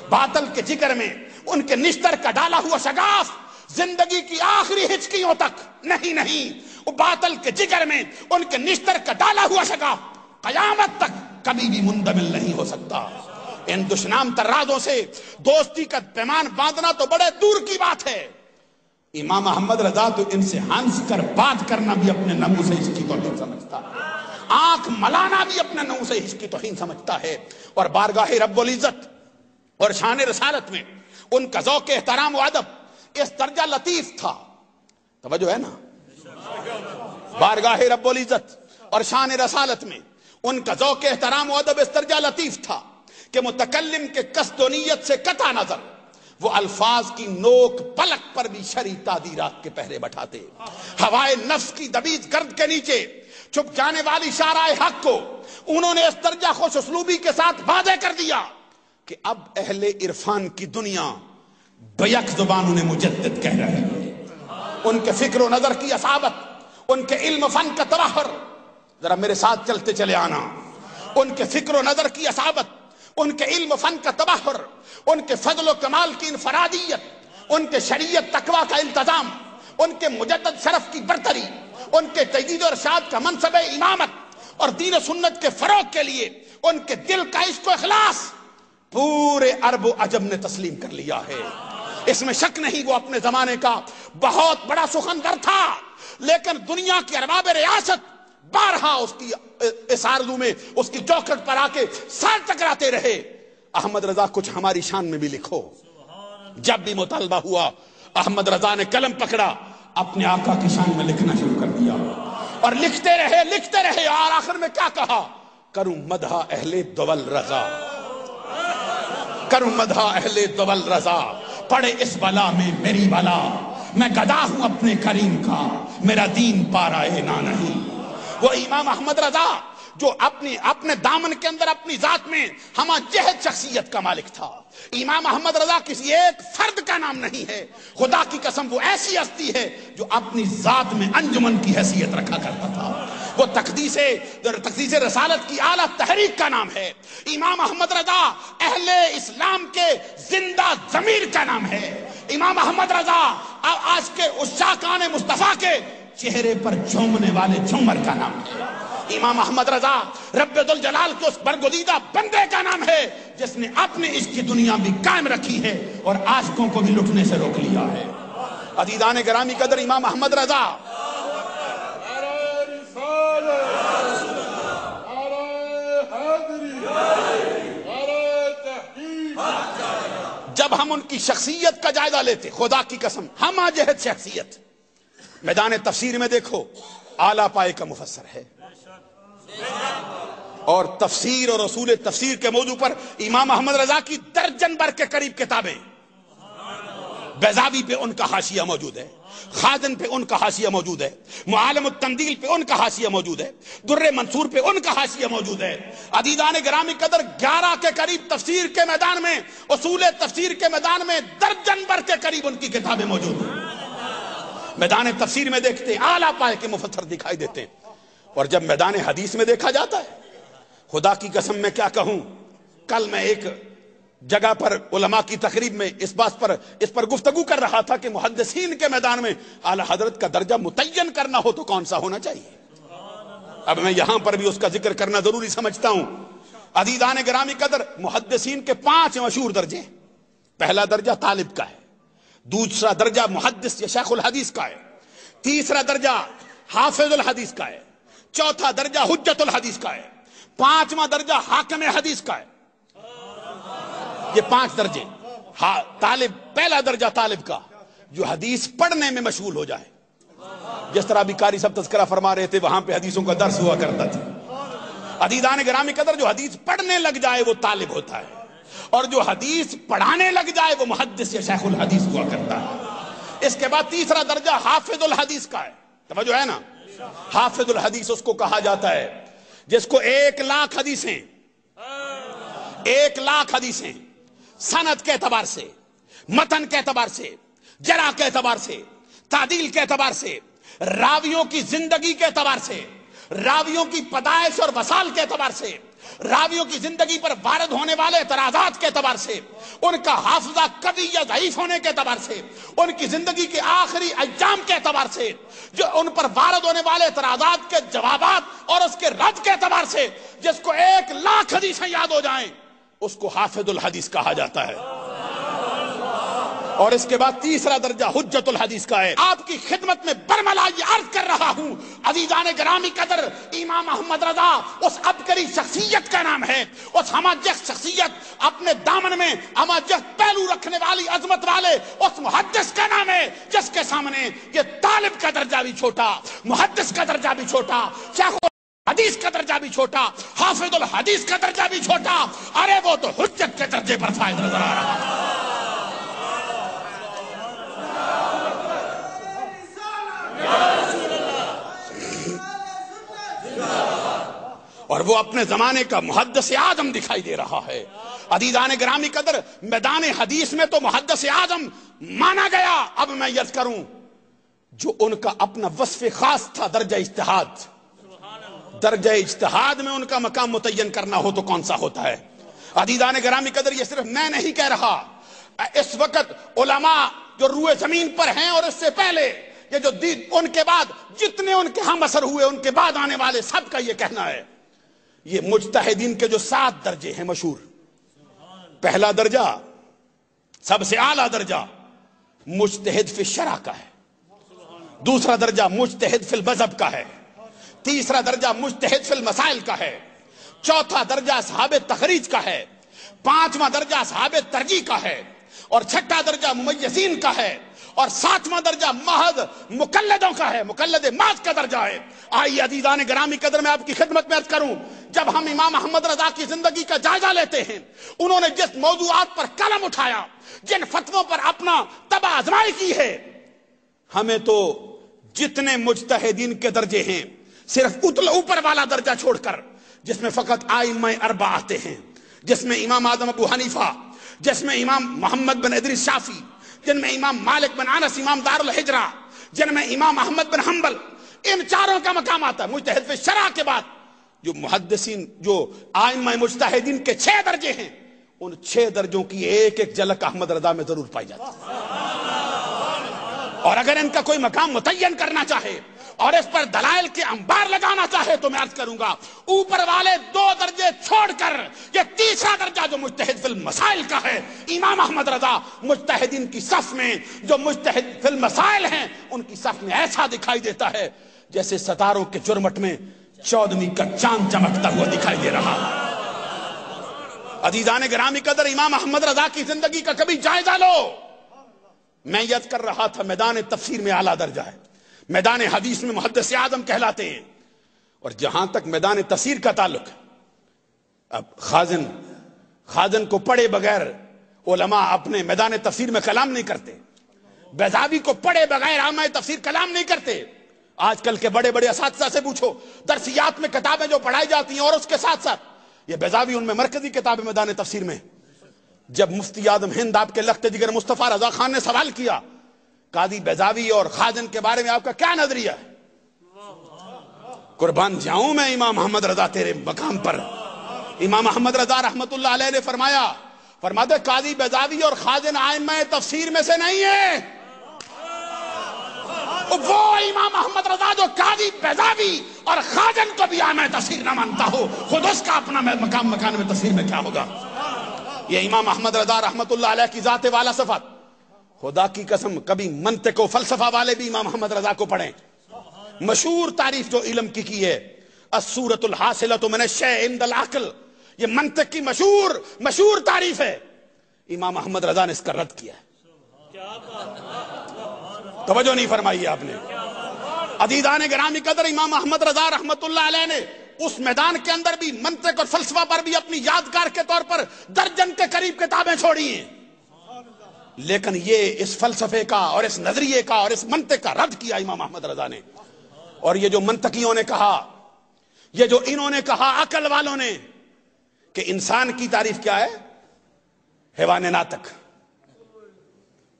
باطل کے جگر میں ان کے نشتر کا ڈالا ہوا شگاف زندگی کی آخری ہچکیوں تک نہیں، وہ باطل کے جگر میں ان کے نشتر کا ڈالا ہوا شگاف قیامت تک کبھی بھی مندمل نہیں ہو سکتا۔ ان دشنام ترازوں سے دوستی کا پیمان باندھنا تو بڑے دور کی بات ہے۔ امام احمد رضا تو ان سے ہنس کر بات کرنا بھی اپنے نمو سے اس کی توہین سمجھتا ہے، آنکھ ملانا بھی اپنے نمو سے اس کی توہین سمجھتا ہے، اور بارگاہ رب العزت اور شان رسالت میں ان کا ذوق احترام و ادب اس درجہ لطیف تھا، توجہ ہے نا، بارگاہ رب العزت اور شان رسالت میں ان کا ذوق احترام و ادب اس درجہ لطیف تھا کہ متکلم کے قصد و نیت سے قطع نظر وہ الفاظ کی نوک پلک پر بھی شرعی تعدیرات کے پہرے بٹھاتے. ہوائے نفس کی دبیز گرد کے نیچے چھپ جانے والی شارع حق کو انہوں نے اس درجہ خوش اسلوبی کے ساتھ واضح کر دیا کہ اب اہل عرفان کی دنیا بیک زبان انہیں مجدد کہہ رہے ہیں. ان کے فکر و نظر کی اصابت، ان کے علم فن کا تبحر، ذرا میرے ساتھ چلتے چلے آنا، ان کے فکر و نظر کی اصابت، ان کے علم فن کا تبحر، ان کے فضل و کمال کی انفرادیت، ان کے شریعت تقوی کا التزام، ان کے مجدد شرف کی برتری، ان کے تجدید و ارشاد کا منصب امامت اور دین و سنت کے فروغ کے لیے ان کے دل کا عشق و اخلاص پورے عرب و عجم نے تسلیم کر لیا ہے. اس میں شک نہیں وہ اپنے زمانے کا بہت بڑا سخنور تھا، لیکن دنیا کی ارباب ریاست بارہا اس کی اس آرزو میں اس کی چوکھٹ پر آ کے سر ٹکراتے رہے. احمد رضا کچھ ہماری شان میں بھی لکھو. جب بھی مطالبہ ہوا احمد رضا نے قلم پکڑا، اپنے آقا کی شان میں لکھنا شروع کر دیا اور لکھتے رہے اور آخر میں کیا کہا؟ کروں مدح اہل دول رضا، کروں مدح اہل دول رضا، پڑے اس بلا میں میری بلا، میں گدا ہوں اپنے کریم کا، میرا دین پارائے نہ نہیں. وہ امام احمد رضا جو اپنے دامن کے اندر اپنی ذات میں ہمہ جہت شخصیت کا مالک تھا. امام احمد رضا کسی ایک فرد کا نام نہیں ہے، خدا کی قسم وہ ایسی ہستی ہے جو اپنی ذات میں انجمن کی حیثیت رکھا کرتا تھا. وہ تقدیس رسالت کی اعلیٰ تحریک کا نام ہے. امام احمد رضا اہل اسلام کے زندہ ضمیر کا نام ہے. امام احمد رضا آج کے عشاقان مصطفیٰ کے چہرے پر جھومنے والے جھومر کا نام ہے. امام احمد رضا رب ذوالجلال کے اس برگزیدہ بندے کا نام ہے جس نے اپنے عشق کی دنیا بھی قائم رکھی ہے اور عاشقوں کو بھی لٹنے سے روک لیا ہے. عزیزان گرامی قدر امام احمد رضا جب ہم ان کی شخصیت کا جائزہ لیتے، خدا کی قسم ہم جہت شخصیت، میدان تفسیر میں دیکھو اعلیٰ پائے کا مفسر ہے، اور تفسیر اور اصول تفسیر کے موضوع پر امام احمد رضا کی درجن بھر کے قریب کتابیں. بیضاوی پہ ان کا حاشیہ موجود ہے، خازن پہ ان کا حاشیہ موجود ہے، معالم التندیل پہ ان کا حاشیہ موجود ہے، در منصور پہ ان کا حاشیہ موجود ہے. عزیزان گرامی قدر 11 کے قریب تفسیر کے میدان میں، اصول تفسیر کے میدان میں درجن بھر کے قریب ان کی کتابیں موجود ہیں. میدان تفسیر میں دیکھتے ہیں اعلیٰ پائے کے مفسر دکھائی دیتے ہیں، اور جب میدان حدیث میں دیکھا جاتا ہے، خدا کی قسم میں کیا کہوں. کل میں ایک جگہ پر علماء کی تقریب میں اس پر گفتگو کر رہا تھا کہ محدثین کے میدان میں اعلیٰ حضرت کا درجہ متعین کرنا ہو تو کون سا ہونا چاہیے. اب میں یہاں پر بھی اس کا ذکر کرنا ضروری سمجھتا ہوں. عزیزان گرامی قدر محدثین کے 5 مشہور درجے. پہلا درجہ طالب کا ہے، دوسرا درجہ محدث یا شیخ الحدیث کا ہے، تیسرا درجہ حافظ الحدیث کا ہے، چوتھا درجہ حجت الحدیث کا ہے، 5واں درجہ حاکم حدیث کا ہے. یہ 5 درجے. طالب، پہلا درجہ طالب کا جو حدیث پڑھنے میں مشغول ہو جائے، جس طرح بھی قاری صاحب تذکرہ فرما رہے تھے وہاں پہ حدیثوں کا درس ہوا کرتا تھا. عزیزان گرامی قدر جو حدیث پڑھنے لگ جائے وہ طالب ہوتا ہے، اور جو حدیث پڑھانے لگ جائے وہ محدث یا شیخ الحدیث ہوا کرتا ہے. اس کے بعد تیسرا درجہ حافظ الحدیث کا ہے. توجہ ہے نا؟ حافظ الحدیث اس کو کہا جاتا ہے جس کو 1,00,000 حدیثیں، 1,00,000 حدیثیں سند کے اعتبار سے، متن کے اعتبار سے، جرح کے اعتبار سے، تعدیل کے اعتبار سے، راویوں کی زندگی کے اعتبار سے، راویوں کی پیدائش اور وصال کے اعتبار سے، راویوں کی زندگی پر وارد ہونے والے اعتراضات کے اعتبار سے، ان کا حافظہ قوی یا ضعیف ہونے کے اعتبار سے، ان کی زندگی کے آخری ایام کے اعتبار سے، جو ان پر وارد ہونے والے اعتراضات کے جوابات اور اس کے رد کے اعتبار سے، جس کو 1,00,000 حدیثیں یاد ہو جائیں اس کو حافظ الحدیث کہا جاتا ہے. اور اس کے بعد تیسرا درجہ حجت الحدیث کا ہے. آپ کی خدمت میں برملا یہ عرض کر رہا ہوں عزیزان گرامی قدر، امام احمد رضا اس عبقری شخصیت کا نام ہے، اس ہماجت شخصیت، اپنے دامن میں ہماجت پہلو رکھنے والی عظمت والے اس محدث کا نام ہے جس کے سامنے یہ طالب کا درجہ بھی چھوٹا، محدث کا درجہ بھی چھوٹا، شیخ الحدیث کا درجہ بھی چھوٹا، حافظ الحدیث کا درجہ بھی چھوٹا، ارے وہ تو حجت کے درجے پر فائد نظر آ رہا ہے۔ اور وہ اپنے زمانے کا محدث اعظم دکھائی دے رہا ہے۔ عزیزان گرامی قدر، میدان حدیث میں تو محدث اعظم مانا گیا۔ اب میں یاد کروں جو ان کا اپنا وصف خاص تھا، درجہ اجتہاد۔ درجہ اجتہاد میں ان کا مقام متعین کرنا ہو تو کون سا ہوتا ہے؟ عزیزان گرامی قدر، یہ صرف میں نہیں کہہ رہا، اس وقت علماء جو روئے زمین پر ہیں اور اس سے پہلے یہ جو ان کے بعد جتنے ان کے ہم اثر ہوئے، ان کے بعد آنے والے، سب کا یہ کہنا ہے، یہ مجتہدین کے جو 7 درجے ہیں مشہور۔ پہلا درجہ، سب سے اعلیٰ درجہ مجتہد فی الشرع کا ہے۔ دوسرا درجہ مجتہد فی المذہب کا ہے۔ تیسرا درجہ مجتہد فی المسائل کا ہے۔ چوتھا درجہ اصحاب تخریج کا ہے۔ پانچواں درجہ اصحاب ترجیح کا ہے، اور چھٹا درجہ ممیزین کا ہے، اور 7واں درجہ محض مقلدوں کا ہے، مقلد محض کا درجہ ہے۔ آئیے عزیزان گرامی قدر، میں آپ کی خدمت میں عرض کروں، جب ہم امام احمد رضا کی زندگی کا جائزہ لیتے ہیں، انہوں نے جس موضوعات پر قلم اٹھایا، جن فتووں پر اپنا تباہ آزمائی کی ہے، ہمیں تو جتنے مجتہدین کے درجے ہیں، صرف اوپر والا درجہ چھوڑ کر، جس میں فقط ائمہ اربعہ آتے ہیں، جس میں امام اعظم ابو حنیفہ، جس میں امام محمد بن ادریس شافعی، جن میں امام مالک بن انس امام دار الحجرہ، جن میں امام احمد بن حنبل، ان چاروں کا مقام آتا ہے۔ مجتہد فی الشرع کے بعد جو محدثین، جو ائمہ مجتہدین کے 6 درجے ہیں، ان 6 درجوں کی ایک ایک جھلک احمد رضا میں ضرور پائی جاتی ہے۔ اور اگر ان کا کوئی مقام متعین کرنا چاہے اور اس پر دلائل کے انبار لگانا چاہے تو میں عرض کروں گا، اوپر والے 2 درجے چھوڑ کر یہ تیسرا درجہ جو مجتہد فی المسائل کا ہے، امام احمد رضا مجتہدین کی صف میں جو مجتہد فی المسائل ہیں، ان کی صف میں ایسا دکھائی دیتا ہے جیسے ستاروں کے چرمٹ میں 14ویں کا چاند چمکتا ہوا دکھائی دے رہا۔ عزیزان گرامی قدر، امام احمد رضا کی زندگی کا کبھی جائزہ لو۔ میں یاد کر رہا تھا، میدان تفسیر میں اعلیٰ درجہ ہے، میدان حدیث میں محدث اعظم کہلاتے ہیں، اور جہاں تک میدان تفسیر کا تعلق ہے، اب خازن کو پڑھے بغیر علماء اپنے میدان تفسیر میں کلام نہیں کرتے، بیضاوی کو پڑھے بغیر عامہ تفسیر کلام نہیں کرتے۔ آج کل کے بڑے بڑے اساتذہ سے پوچھو، درسیات میں کتابیں جو پڑھائی جاتی ہیں، اور اس کے ساتھ ساتھ یہ بیضاوی ان میں مرکزی کتاب ہے میدان تفسیر میں۔ جب مفتی اعظم ہند آپ کے لخت جگر مصطفیٰ رضا خان نے سوال کیا، قاضی بیضاوی اور خازن کے بارے میں آپ کا کیا نظریہ ہے؟ قربان جاؤں میں امام احمد رضا تیرے مقام پر۔ امام احمد رضا رحمت اللہ علیہ نے فرماتے قاضی بیضاوی اور خازن ائمہ تفسیر میں سے نہیں ہے، وہ امام احمد رضا جو قاضی بیضاوی اور خازن کو بھی ائمہ تفسیر نہ مانتا ہو، خود اس کا اپنا مقام مکان میں تفسیر میں کیا ہوگا؟ یہ امام احمد رضا رحمت اللہ علیہ کی ذات والا صفات، خدا کی قسم کبھی منطق و فلسفہ والے بھی امام احمد رضا کو پڑھیں۔ مشہور تعریف جو علم کی ہے، الصورۃ الحاصلۃ من الشیء عند العقل، یہ منطق کی مشہور تعریف ہے۔ امام احمد رضا نے اس کا رد کیا ہے۔ توجہ نہیں فرمائی آپ نے؟ عزیزان گرامی قدر، امام احمد رضا رحمت اللہ علیہ نے اس میدان کے اندر بھی منطق اور فلسفہ پر بھی اپنی یادگار کے طور پر درجن کے قریب کتابیں چھوڑی ہیں، لیکن یہ اس فلسفے کا اور اس نظریے کا اور اس منطق کا رد کیا امام احمد رضا نے۔ اور یہ جو منطقیوں نے کہا، یہ جو انہوں نے کہا عقل والوں نے کہ انسان کی تعریف کیا ہے؟ حیوان ناطق،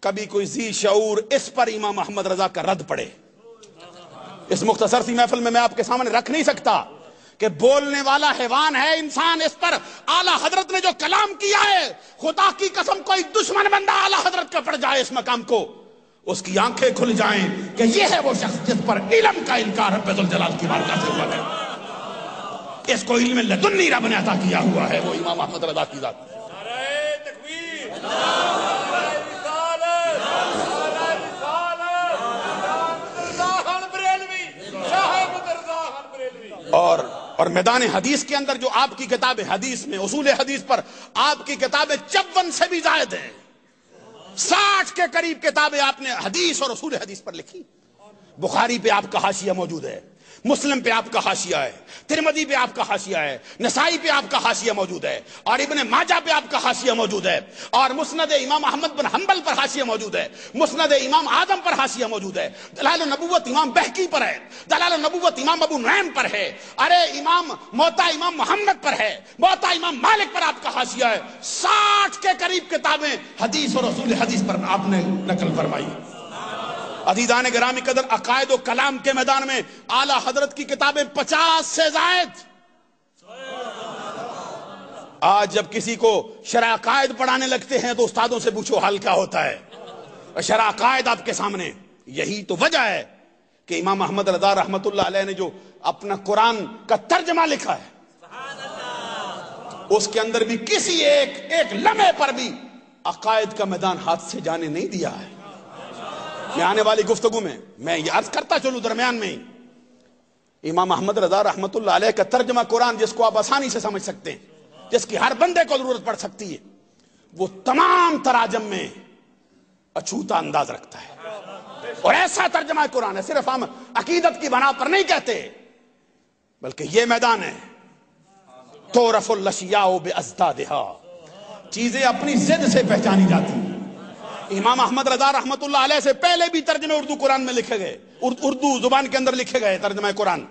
کبھی کوئی ذی شعور اس پر امام احمد رضا کا رد پڑے؟ اس مختصر سی محفل میں آپ کے سامنے رکھ نہیں سکتا کہ بولنے والا حیوان ہے انسان، اس پر اعلیٰ حضرت نے جو کلام کیا ہے، خدا کی قسم کوئی دشمن بندہ اعلیٰ حضرت کا پڑ جائے اس مقام کو، اس کی آنکھیں کھل جائیں کہ یہ ہے وہ شخص جس پر علم کا انکار رب ذوالجلال کی بارگاہ سے ہوا ہے۔ اس کو علم لدنی رب نے عطا کیا ہوا ہے، وہ امام احمد رضا کی ذات۔ اور میدان حدیث کے اندر جو آپ کی کتاب حدیث میں، اصول حدیث پر آپ کی کتابیں 54 سے بھی زائد ہیں، 60 کے قریب کتابیں آپ نے حدیث اور اصول حدیث پر لکھی۔ بخاری پہ آپ کا حاشیہ موجود ہے، مسلم پہ آپ کا حاشیہ ہے، ترمذی پہ آپ کا حاشیہ ہے، نسائی پہ آپ کا حاشیہ موجود ہے، اور ابن ماجہ پہ آپ کا حاشیہ موجود ہے، اور مسند امام احمد بن حنبل پر حاشیہ موجود ہے، مسند امام اعظم پر حاشیہ موجود ہے، دلائل النبوت امام بہقی پر ہے، دلائل النبوت امام ابو نعیم پر ہے، ارے موطا امام محمد پر ہے، موطا امام مالک پر آپ کا حاشیہ ہے، 60 کے قریب کتابیں حدیث اور اصول حدیث پر آپ نے نقل فرمائی۔ عزیزان گرامی قدر، عقائد و کلام کے میدان میں اعلیٰ حضرت کی کتابیں 50 سے زائد۔ آج جب کسی کو شرح عقائد پڑھانے لگتے ہیں تو استادوں سے پوچھو حال کیا ہوتا ہے، شرح عقائد آپ کے سامنے۔ یہی تو وجہ ہے کہ امام احمد رضا رحمت اللہ علیہ نے جو اپنا قرآن کا ترجمہ لکھا ہے، اس کے اندر بھی کسی ایک لمحے پر بھی عقائد کا میدان ہاتھ سے جانے نہیں دیا ہے۔ میں آنے والی گفتگو میں یہ عرض کرتا چلوں درمیان میں ہی، امام احمد رضا رحمت اللہ علیہ کا ترجمہ قرآن جس کو آپ آسانی سے سمجھ سکتے ہیں، جس کی ہر بندے کو ضرورت پڑ سکتی ہے، وہ تمام تراجم میں اچھوتا انداز رکھتا ہے، اور ایسا ترجمہ قرآن ہے، صرف ہم عقیدت کی بنا پر نہیں کہتے، بلکہ یہ میدان ہے تعرف الاشیاء بازدادھا، چیزیں اپنی ضد سے پہچانی جاتی ہیں۔ امام احمد رضا رحمت اللہ علیہ سے پہلے بھی ترجمے اردو قرآن میں لکھے گئے، اردو زبان کے اندر لکھے گئے ترجمہ قرآن،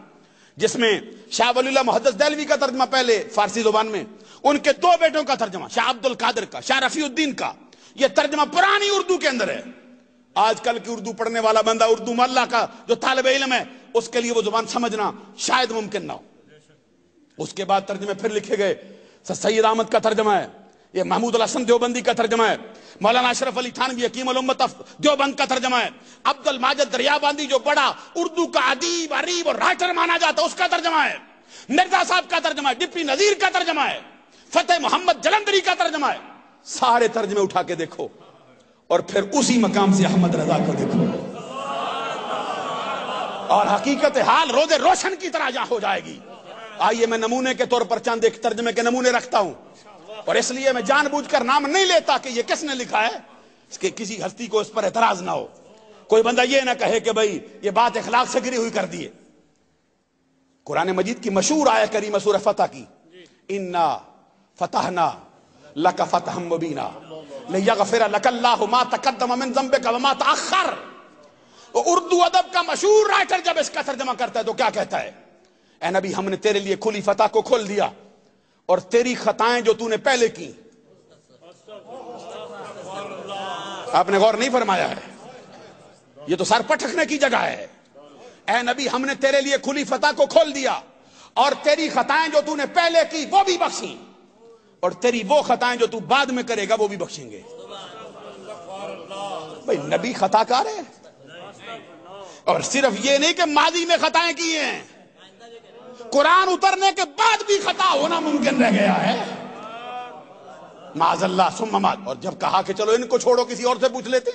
جس میں شاہ ولی اللہ محدث دہلوی کا ترجمہ پہلے فارسی زبان میں، ان کے 2 بیٹوں کا ترجمہ، شاہ عبد القادر کا، شاہ رفیع الدین کا، یہ ترجمہ پرانی اردو کے اندر ہے۔ آج کل کی اردو پڑھنے والا بندہ، اردو ملہ کا جو طالب علم ہے، اس کے لیے وہ زبان سمجھنا شاید ممکن نہ ہو۔ اس کے بعد ترجمے پھر لکھے گئے، سید احمد کا ترجمہ ہے، یہ محمود الحسن دیوبندی کا ترجمہ ہے، مولانا اشرف علی تھانوی حکیم الامت دیوبند کا ترجمہ ہے، عبد الماجد دریابندی جو بڑا اردو کا ادیب، عریب اور رائٹر مانا جاتا ہے، اس کا ترجمہ ہے، مرزا صاحب کا ترجمہ ہے، ڈپٹی نذیر کا ترجمہ ہے، فتح محمد جلندری کا ترجمہ ہے۔ سارے ترجمے اٹھا کے دیکھو اور پھر اسی مقام سے احمد رضا کو دیکھو، اور حقیقت حال روز روشن کی طرح جہاں ہو جائے گی۔ آئیے میں نمونے کے طور پر چند ایک ترجمے کے نمونے رکھتا ہوں، اور اس لیے میں جان بوجھ کر نام نہیں لیتا کہ یہ کس نے لکھا ہے، اس کے کسی ہستی کو اس پر اعتراض نہ ہو، کوئی بندہ یہ نہ کہے کہ بھئی یہ بات اخلاق سے گری ہوئی کر دیے۔ قرآن مجید کی مشہور آیت کریمہ سورہ فتح کی، انا فتحنا لک فتحا مبینا لیغفر لک اللہ ما تقدم من ذنبک وما تاخر۔ اردو ادب کا مشہور رائٹر جب اس کا ترجمہ کرتا ہے تو کیا کہتا ہے؟ اے نبی، ہم نے تیرے لیے کھلی فتح کو کھول دیا، اور تیری خطائیں جو تو نے پہلے کی، آپ نے غور نہیں فرمایا ہے، یہ تو سر پٹکنے کی جگہ ہے۔ اے نبی، ہم نے تیرے لیے کھلی فتح کو کھول دیا، اور تیری خطائیں جو تو نے پہلے کی وہ بھی بخشیں، اور تیری وہ خطائیں جو تو بعد میں کرے گا وہ بھی بخشیں گے۔ بھئی نبی خطا کار ہے، اور صرف یہ نہیں کہ ماضی میں خطائیں کی ہیں، قرآن اترنے کے بعد بھی خطا ہونا ممکن رہ گیا ہے، معاذ اللہ ثم معاذ۔ اور جب کہا کہ چلو ان کو چھوڑو کسی اور سے پوچھ لیتے،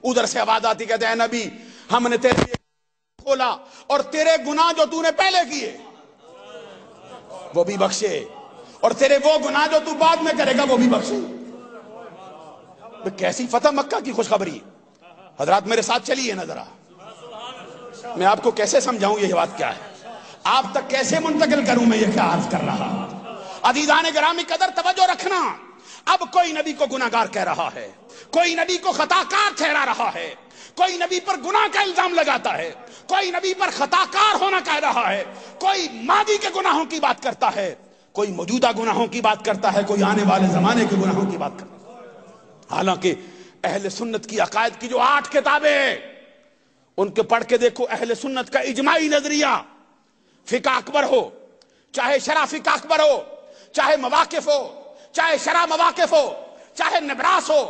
ادھر سے آواز آتی، کہتے ہیں اے نبی، ہم نے تیرے لیے کھولا اور تیرے گناہ جو تو نے پہلے کیے وہ بھی بخشے، اور تیرے وہ گناہ جو تو بعد میں کرے گا وہ بھی بخشے۔ کیسی فتح مکہ کی خوشخبری! حضرات میرے ساتھ چلیے نا ذرا، میں آپ کو کیسے سمجھاؤں یہ بات کیا ہے، آپ تک کیسے منتقل کروں میں یہ کیا عرض کر رہا۔ عزیزان گرامی قدر توجہ رکھنا، اب کوئی نبی کو گناہگار کہہ رہا ہے، کوئی نبی کو خطا کار ٹھہرا رہا ہے، کوئی نبی پر گناہ کا الزام لگاتا ہے، کوئی نبی پر خطا کار ہونا کہہ رہا ہے، کوئی ماضی کے گناہوں کی بات کرتا ہے، کوئی موجودہ گناہوں کی بات کرتا ہے، کوئی آنے والے زمانے کے گناہوں کی بات کرتا ہے۔ حالانکہ اہل سنت کی عقائد کی جو 8 کتابیں ہیں، ان کے پڑھ کے دیکھو، اہل سنت کا اجماعی نظریہ، فقہ اکبر ہو، چاہے شرح فقہ اکبر ہو، چاہے مواقف ہو، چاہے شرح مواقف ہو، چاہے نبراس ہو،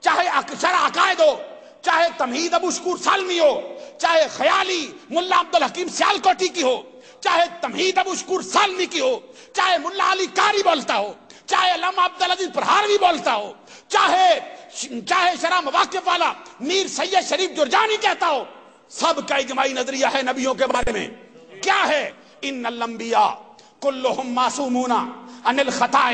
چاہے شرح عقائد ہو، چاہے تمہید ابو شکور سالمی ہو، چاہے خیالی ملا عبد الحکیم سیالکوٹی کی ہو، چاہے تمہید ابو شکور سالمی کی ہو، چاہے ملا علی قاری بولتا ہو، چاہے علامہ عبدالعزیز پرہاروی بولتا ہو، چاہے شرح مواقف والا میر سید شریف جرجانی کہتا ہو، سب کا اجماعی نظریہ ہے نبیوں کے بارے میں۔ کیا ہے؟ ان الانبیاء کلہم معصومون عن الخطاء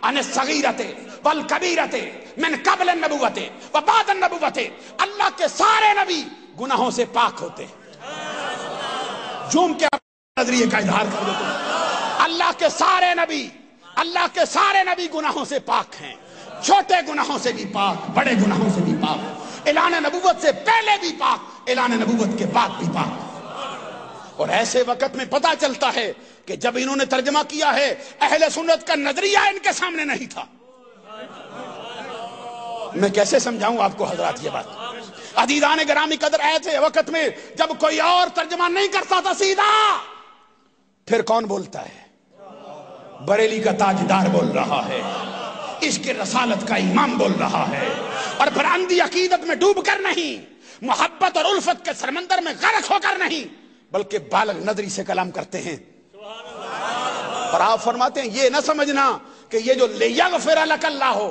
عن الصغیرۃ والکبیرۃ من قبل النبوۃ وبعد النبوۃ۔ اللہ کے سارے نبی گناہوں سے پاک ہوتے ہیں، جھوم کے نظریے کا اظہار کر دو تم۔ اللہ کے سارے نبی گناہوں سے پاک ہیں، چھوٹے گناہوں سے بھی پاک، بڑے گناہوں سے بھی پاک، اعلان نبوت سے پہلے بھی پاک، اعلان نبوت کے بعد بھی پاک۔ اور ایسے وقت میں پتا چلتا ہے کہ جب انہوں نے ترجمہ کیا ہے اہل سنت کا نظریہ ان کے سامنے نہیں تھا۔ میں کیسے سمجھاؤں آپ کو حضرات یہ بات؟ عزیزان گرامی قدر، ایسے وقت میں جب کوئی اور ترجمہ نہیں کرتا تھا سیدھا، پھر کون بولتا ہے؟ بریلی کا تاجدار بول رہا ہے، عشق رسالت کا امام بول رہا ہے، اور پھر اندھی عقیدت میں ڈوب کر نہیں، محبت اور الفت کے سمندر میں غرق ہو کر نہیں، بلکہ بالغ نظری سے کلام کرتے ہیں۔ اور آپ فرماتے ہیں یہ نہ سمجھنا کہ یہ جو لیغفر لک اللہ ہو،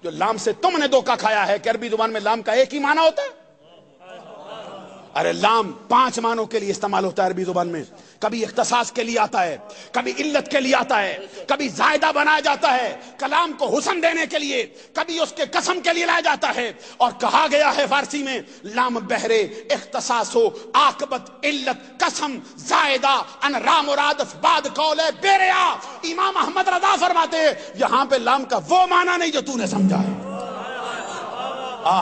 جو لام سے تم نے دھوکہ کھایا ہے کہ عربی زبان میں لام کا ایک ہی معنی ہوتا ہے۔ ارے لام 5 معنوں کے لیے استعمال ہوتا ہے عربی زبان میں، کبھی اختصاص کے لیے آتا ہے، کبھی علت کے لیے آتا ہے، کبھی زائدہ بنایا جاتا ہے کلام کو حسن دینے کے لیے، کبھی اس کے قسم کے لیے لایا جاتا ہے۔ اور کہا گیا ہے فارسی میں لام بہرے اختصاص ہو، عاقبت، علت، قسم، زائدہ، ان رام مرادف بعد قول بیریا۔ امام احمد رضا فرماتے ہیں یہاں پہ لام کا وہ معنی نہیں جو تو نے سمجھا ہے،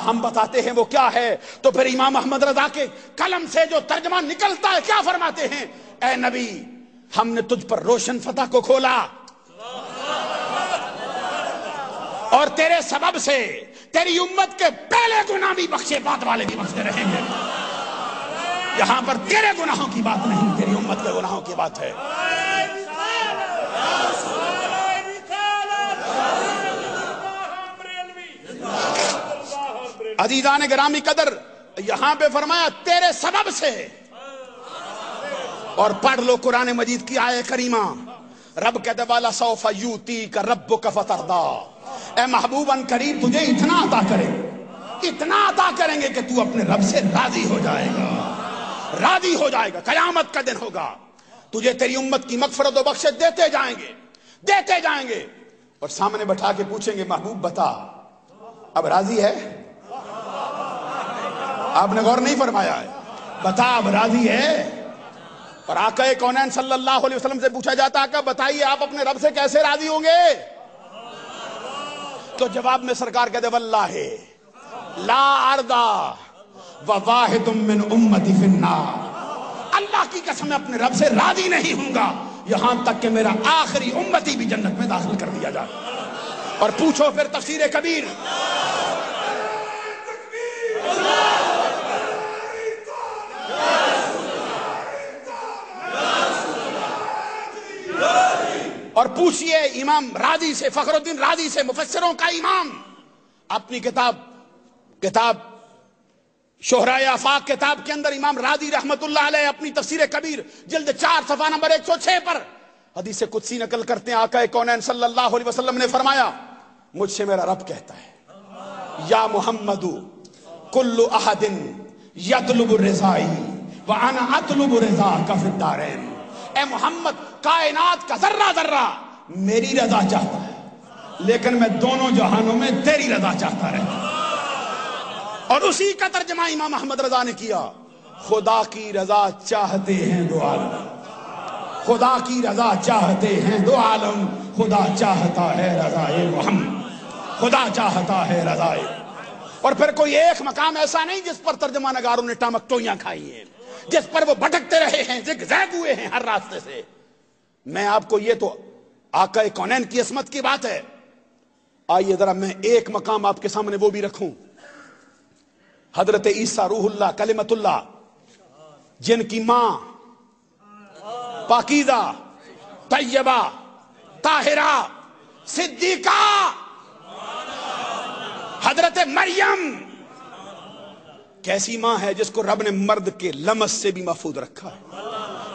ہم بتاتے ہیں وہ کیا ہے۔ تو پھر امام احمد رضا کے قلم سے جو ترجمہ نکلتا ہے کیا فرماتے ہیں؟ اے نبی، ہم نے تجھ پر روشن فتح کو کھولا، اور تیرے سبب سے تیری امت کے پہلے گناہ بھی بخشے، بعد والے بھی بخشتے رہیں گے۔ یہاں پر تیرے گناہوں کی بات نہیں، تیری امت کے گناہوں کی بات ہے۔ عزیزان گرامی قدر، یہاں پہ فرمایا تیرے سبب سے، اور پڑھ لو قرآن مجید کی آیہ کریمہ، رب کہتے والا سوف یوتیک ربک فترضی، اے محبوب ان قریب تجھے اتنا عطا کریں، اتنا عطا کریں گے کہ تو اپنے رب سے راضی ہو جائے گا، راضی ہو جائے گا۔ قیامت کا دن ہوگا، تجھے تیری امت کی مغفرت و بخشش دیتے جائیں گے، دیتے جائیں گے، اور سامنے بٹھا کے پوچھیں گے محبوب بتا اب راضی ہے؟ آپ نے غور نہیں فرمایا ہے، بتا اب راضی ہے؟ اور آقا کونین صلی اللہ علیہ وسلم سے پوچھا جاتا آقا بتائیے آپ اپنے رب سے کیسے راضی ہوں گے؟ تو جواب میں سرکار کہتے واللہ لا ارضا وواحد من امتی فی النار، اللہ کی قسم میں اپنے رب سے راضی نہیں ہوں گا یہاں تک کہ میرا آخری امتی بھی جنت میں داخل کر دیا جائے۔ اور پوچھو پھر تفسیر کبیر، اور پوچھئے امام راضی سے، فخر الدین راضی سے، مفسروں کا امام، اپنی کتاب شہرائے آفاق کتاب کے اندر امام راضی رحمت اللہ علیہ اپنی تفسیر کبیر جلد 4 صفحہ نمبر 106 پر حدیث قدسی نقل کرتے ہیں۔ آقا کونین صلی اللہ علیہ وسلم نے فرمایا مجھ سے میرا رب کہتا ہے یا محمد کل احد یطلب الرضائی وانا اطلب رضاک فی الدارین، اے محمد کائنات کا ذرہ ذرہ میری رضا چاہتا ہے لیکن میں دونوں جہانوں میں تیری رضا چاہتا رہتا۔ اور اسی کا ترجمہ امام احمد رضا نے کیا، خدا کی رضا چاہتے ہیں دو عالم، خدا کی رضا چاہتے ہیں دو عالم، خدا چاہتا ہے رضائے محمد، خدا چاہتا ہے رضائے۔ اور پھر کوئی ایک مقام ایسا نہیں جس پر ترجمہ نگاروں نے ٹامک ٹوئیاں کھائی ہیں، جس پر وہ بھٹکتے رہے ہیں، زگ زیگ ہوئے ہیں ہر راستے سے۔ میں آپ کو یہ تو آقا کونین کی عصمت کی بات ہے، آئیے ذرا میں ایک مقام آپ کے سامنے وہ بھی رکھوں۔ حضرت عیسیٰ روح اللہ کلمت اللہ، جن کی ماں پاکیزہ طیبہ طاہرہ صدیقہ حضرت مریم، کیسی ماں ہے جس کو رب نے مرد کے لمس سے بھی محفوظ رکھا ہے،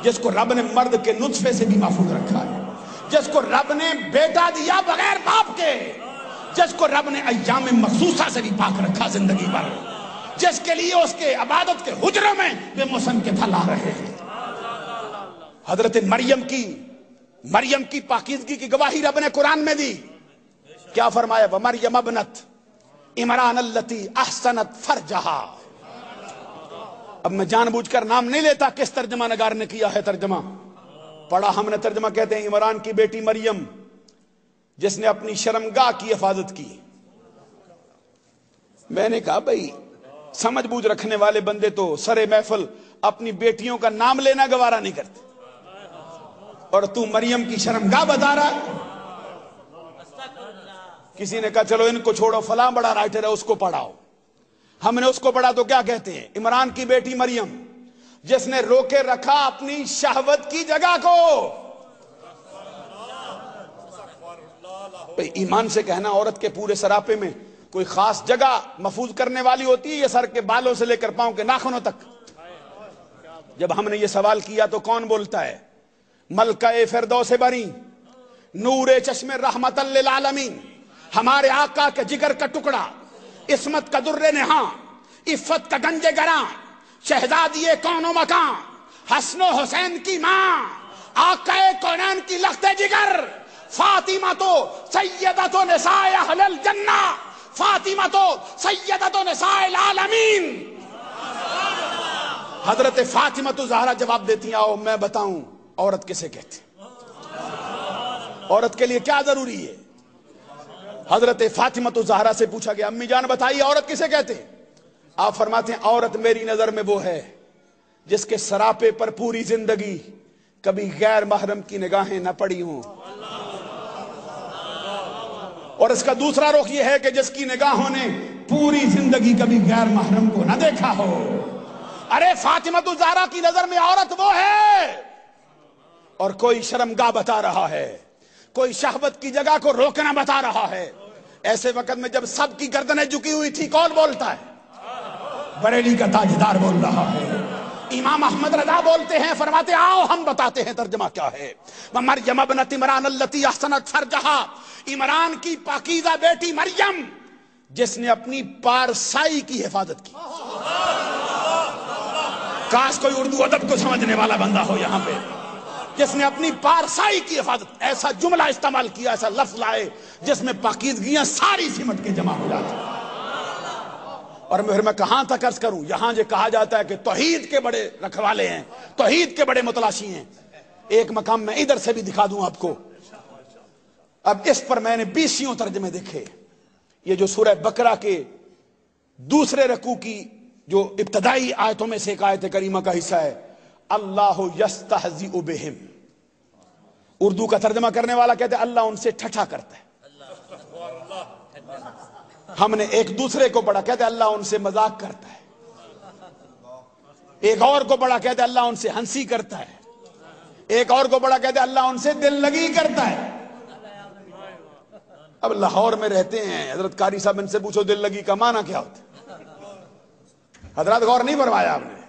جس کو رب نے مرد کے نطفے سے بھی محفوظ رکھا ہے، جس کو رب نے بیٹا دیا بغیر باپ کے، جس کو رب نے ایام مخصوصہ سے بھی پاک رکھا زندگی بھر، جس کے لیے اس کے عبادت کے حجروں میں بے موسم کے پھل آ رہے ہیں۔ حضرت مریم کی پاکیزگی کی گواہی رب نے قرآن میں دی، کیا فرمایا وَمَرْيَمَ ابْنَتْ عِمْرَانَ الَّتِي أَحْسَنَتْ فَرْجَهَا۔ اب میں جان بوجھ کر نام نہیں لیتا کس ترجمہ نگار نے کیا ہے ترجمہ، پڑھا ہم نے ترجمہ، کہتے ہیں عمران کی بیٹی مریم جس نے اپنی شرمگاہ کی حفاظت کی۔ میں نے کہا بھائی سمجھ بوجھ رکھنے والے بندے تو سرے محفل اپنی بیٹیوں کا نام لینا گوارا نہیں کرتے، اور تو مریم کی شرمگاہ بتا رہا ہے۔ کسی نے کہا چلو ان کو چھوڑو، فلاں بڑا رائٹر ہے اس کو پڑھاؤ۔ ہم نے اس کو پڑھا تو کیا کہتے ہیں؟ عمران کی بیٹی مریم جس نے روکے رکھا اپنی شہوت کی جگہ کو۔ ایمان سے کہنا عورت کے پورے سراپے میں کوئی خاص جگہ محفوظ کرنے والی ہوتی ہے، یہ سر کے بالوں سے لے کر پاؤں کے ناخنوں تک؟ جب ہم نے یہ سوال کیا تو کون بولتا ہے؟ ملکہ فردوس بری، نور چشم رحمت للعالمین، ہمارے آقا کے جگر کا ٹکڑا، عصمت کا در نہاں، عفت کا گنج گراں، شہزادی کون و مکان، حسن و حسین کی ماں، آقا کونین کی لخت جگر، فاطمہ تو سیدۃ نساء اہل الجنہ، فاطمہ تو سیدۃ نساء العالمین۔ حضرت فاطمہ تو زہرا جواب دیتی ہیں، آؤ میں بتاؤں عورت کسے کہتے ہیں، عورت کے لیے کیا ضروری ہے۔ حضرت فاطمہ تو زہرا سے پوچھا گیا امی جان بتائیے عورت کسے کہتے ہیں؟ آپ فرماتے ہیں عورت میری نظر میں وہ ہے جس کے سراپے پر پوری زندگی کبھی غیر محرم کی نگاہیں نہ پڑی ہوں، اور اس کا دوسرا رخ یہ ہے کہ جس کی نگاہوں نے پوری زندگی کبھی غیر محرم کو نہ دیکھا ہو۔ ارے فاطمہ الزہرا کی نظر میں عورت وہ ہے، اور کوئی شرمگاہ بتا رہا ہے، کوئی شہوت کی جگہ کو روکنا بتا رہا ہے۔ ایسے وقت میں جب سب کی گردنیں جھکی ہوئی تھی کون بولتا ہے؟ بریلی کا تاجدار بول رہا ہے۔ امام احمد رضا بولتے ہیں، فرماتے آؤ ہم بتاتے ہیں ترجمہ کیا ہے۔ مریم ابنت عمران التی احسنت فرجہا، عمران کی پاکیزہ بیٹی مریم جس نے اپنی پارسائی کی حفاظت کی۔ کاش کوئی اردو ادب کو سمجھنے والا بندہ ہو یہاں پہ، جس نے اپنی پارسائی کی حفاظت، ایسا جملہ استعمال کیا، ایسا لفظ لائے جس میں پاکیزگیاں ساری سمٹ کے جمع ہو جاتی۔ اور میں کہاں تک عرض کروں، یہاں جو کہا جاتا ہے کہ توحید کے بڑے رکھوالے ہیں، توحید کے بڑے متلاشی ہیں، ایک مقام میں ادھر سے بھی دکھا دوں آپ کو۔ اب اس پر میں نے 20 ترجمے دیکھے۔ یہ جو سورہ بقرہ کے دوسرے رکوع کی جو ابتدائی آیتوں میں سے ایک آیت کریمہ کا حصہ ہے، اللہ یستہزئ بہم، اردو کا ترجمہ کرنے والا کہتے ہیں اللہ ان سے ٹھٹھا کرتا ہے۔ ہم نے ایک دوسرے کو پڑھا، کہتے ہیں اللہ ان سے مذاق کرتا ہے۔ ایک اور کو پڑھا، کہتے ہیں اللہ ان سے ہنسی کرتا ہے۔ ایک اور کو پڑھا، کہتے ہیں اللہ ان سے دل لگی کرتا ہے۔ اب لاہور میں رہتے ہیں، حضرت قاری صاحب ان سے پوچھو دل لگی کا معنی کیا ہوتا ہے؟ حضرات غور نہیں فرمایا آپ نے؟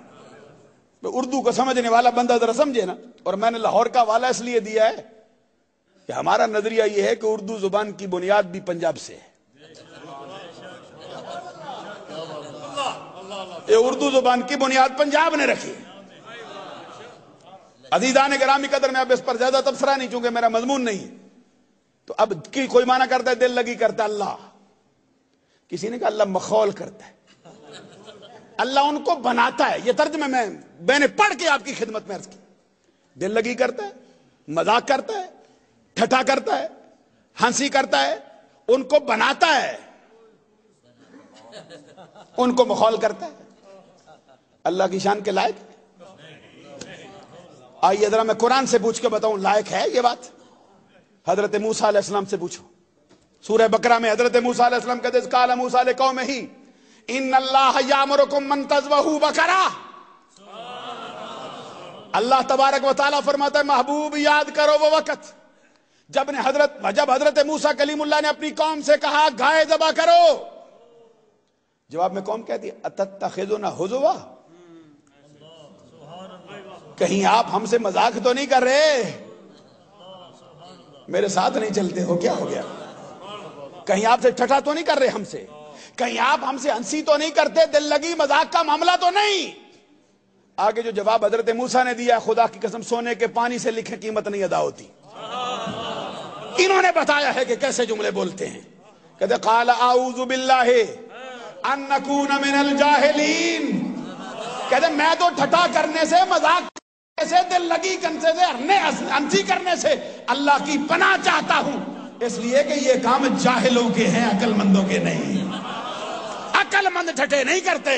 اردو کو سمجھنے والا بندہ ذرا سمجھے نا۔ اور میں نے لاہور کا حوالہ اس لیے دیا ہے کہ ہمارا نظریہ یہ ہے کہ اردو زبان کی بنیاد بھی پنجاب سے ہے۔ یہ اردو زبان کی بنیاد پنجاب نے رکھی۔ عزیزان گرامی قدر، میں اب اس پر زیادہ تبصرہ نہیں، چونکہ میرا مضمون نہیں۔ تو اب کی کوئی معنی کرتا ہے دل لگی کرتا ہے اللہ، کسی نے کہا اللہ مخول کرتا ہے، اللہ ان کو بناتا ہے۔ یہ ترجمہ میں نے پڑھ کے آپ کی خدمت میں عرض کی۔ دل لگی کرتا ہے، مذاق کرتا ہے، ٹھٹھا کرتا ہے، ہنسی کرتا ہے، ان کو بناتا ہے، ان کو مخول کرتا ہے۔ اللہ کی شان کے لائق؟ آئیے ذرا میں قرآن سے پوچھ کے بتاؤں لائق ہے یہ بات؟ حضرت موسیٰ علیہ السلام سے پوچھو۔ سورہ بقرہ میں حضرت موسیٰ علیہ السلام کہتے ہیں قال موسیٰ لقومہ ان اللہ یامرکم من تذبحوا بقرہ۔ اللہ تبارک و تعالیٰ فرماتا ہے محبوب یاد کرو وہ وقت جب حضرت موسیٰ کلیم اللہ نے اپنی قوم سے کہا گائے ذبح کرو، جواب میں قوم کہتی ہے اتتخذنا ہزوا، کہیں آپ ہم سے مذاق تو نہیں کر رہے؟ میرے ساتھ نہیں چلتے ہو کیا ہو گیا؟ کہیں آپ سے ٹھٹھا تو نہیں کر رہے ہم سے؟ کہیں آپ ہم سے ہنسی تو نہیں کرتے؟ دل لگی مذاق کا معاملہ تو نہیں؟ آگے جو جواب حضرت موسیٰ نے دیا، خدا کی قسم سونے کے پانی سے لکھے قیمت نہیں ادا ہوتی۔ انہوں نے بتایا ہے کہ کیسے جملے بولتے ہیں۔ کہتے قال اعوذ باللہ ان نکون من الجاہلین، کہتے میں تو ٹھٹھا کرنے سے، مذاق ایسے دل لگی کنسے سے انسی کرنے سے اللہ کی پناہ چاہتا ہوں، اس لیے کہ یہ کام جاہلوں کے ہیں، عقل مندوں کے نہیں۔ عقل مند ٹھٹے نہیں کرتے۔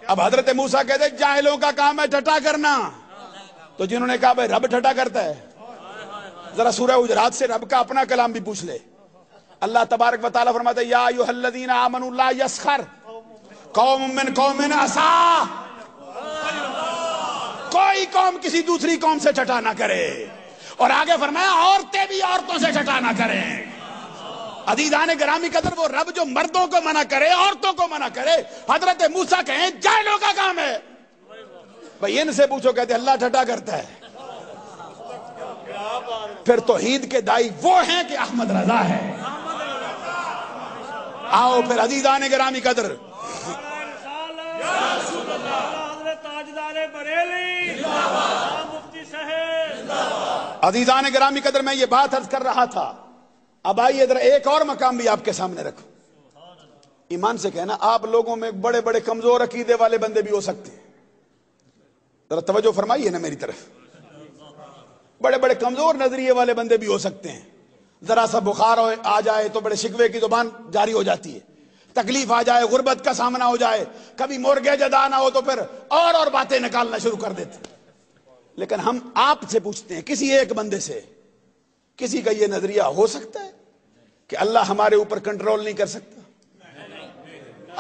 اب حضرت موسیٰ کہتے جاہلوں کا کام ہے ٹھٹا کرنا، تو جنہوں نے کہا بھائی رب ٹھٹا کرتا ہے، ذرا سورہ حجرات سے رب کا اپنا کلام بھی پوچھ لے۔ اللہ تبارک و تعالیٰ فرماتا ہے یا ایھا الذین آمنوا لا یسخر قوم من قوم عسیٰ، کوئی قوم کسی دوسری قوم سے ٹھٹا نہ کرے، اور آگے فرمایا عورتیں بھی عورتوں سے ٹھٹا نہ کریں۔ عزیزان گرامی قدر، وہ رب جو مردوں کو منع کرے عورتوں کو منع کرے، حضرت موسیٰ کہیں جاہلوں کا کام ہے۔ بھئی ان سے پوچھو، کہتے اللہ ٹھٹا کرتا ہے۔ پھر توحید کے دائی وہ ہیں کہ احمد رضا ہے۔ آؤ پھر عزیزان گرامی قدر، عزیزان گرامی قدر، میں یہ بات عرض کر رہا تھا، اب آئیے ذرا ایک اور مقام بھی آپ کے سامنے رکھو۔ ایمان سے کہنا، آپ لوگوں میں بڑے بڑے کمزور عقیدے والے بندے بھی ہو سکتے ہیں، ذرا توجہ فرمائیے نا میری طرف۔ بڑے بڑے کمزور نظریے والے بندے بھی ہو سکتے ہیں، ذرا سا بخار آ جائے تو بڑے شکوے کی زبان جاری ہو جاتی ہے، تکلیف آ جائے، غربت کا سامنا ہو جائے، کبھی مرغے جدا نہ ہو تو پھر اور باتیں نکالنا شروع کر دیتے ہیں۔ لیکن ہم آپ سے پوچھتے ہیں، کسی ایک بندے سے کسی کا یہ نظریہ ہو سکتا ہے کہ اللہ ہمارے اوپر کنٹرول نہیں کر سکتا،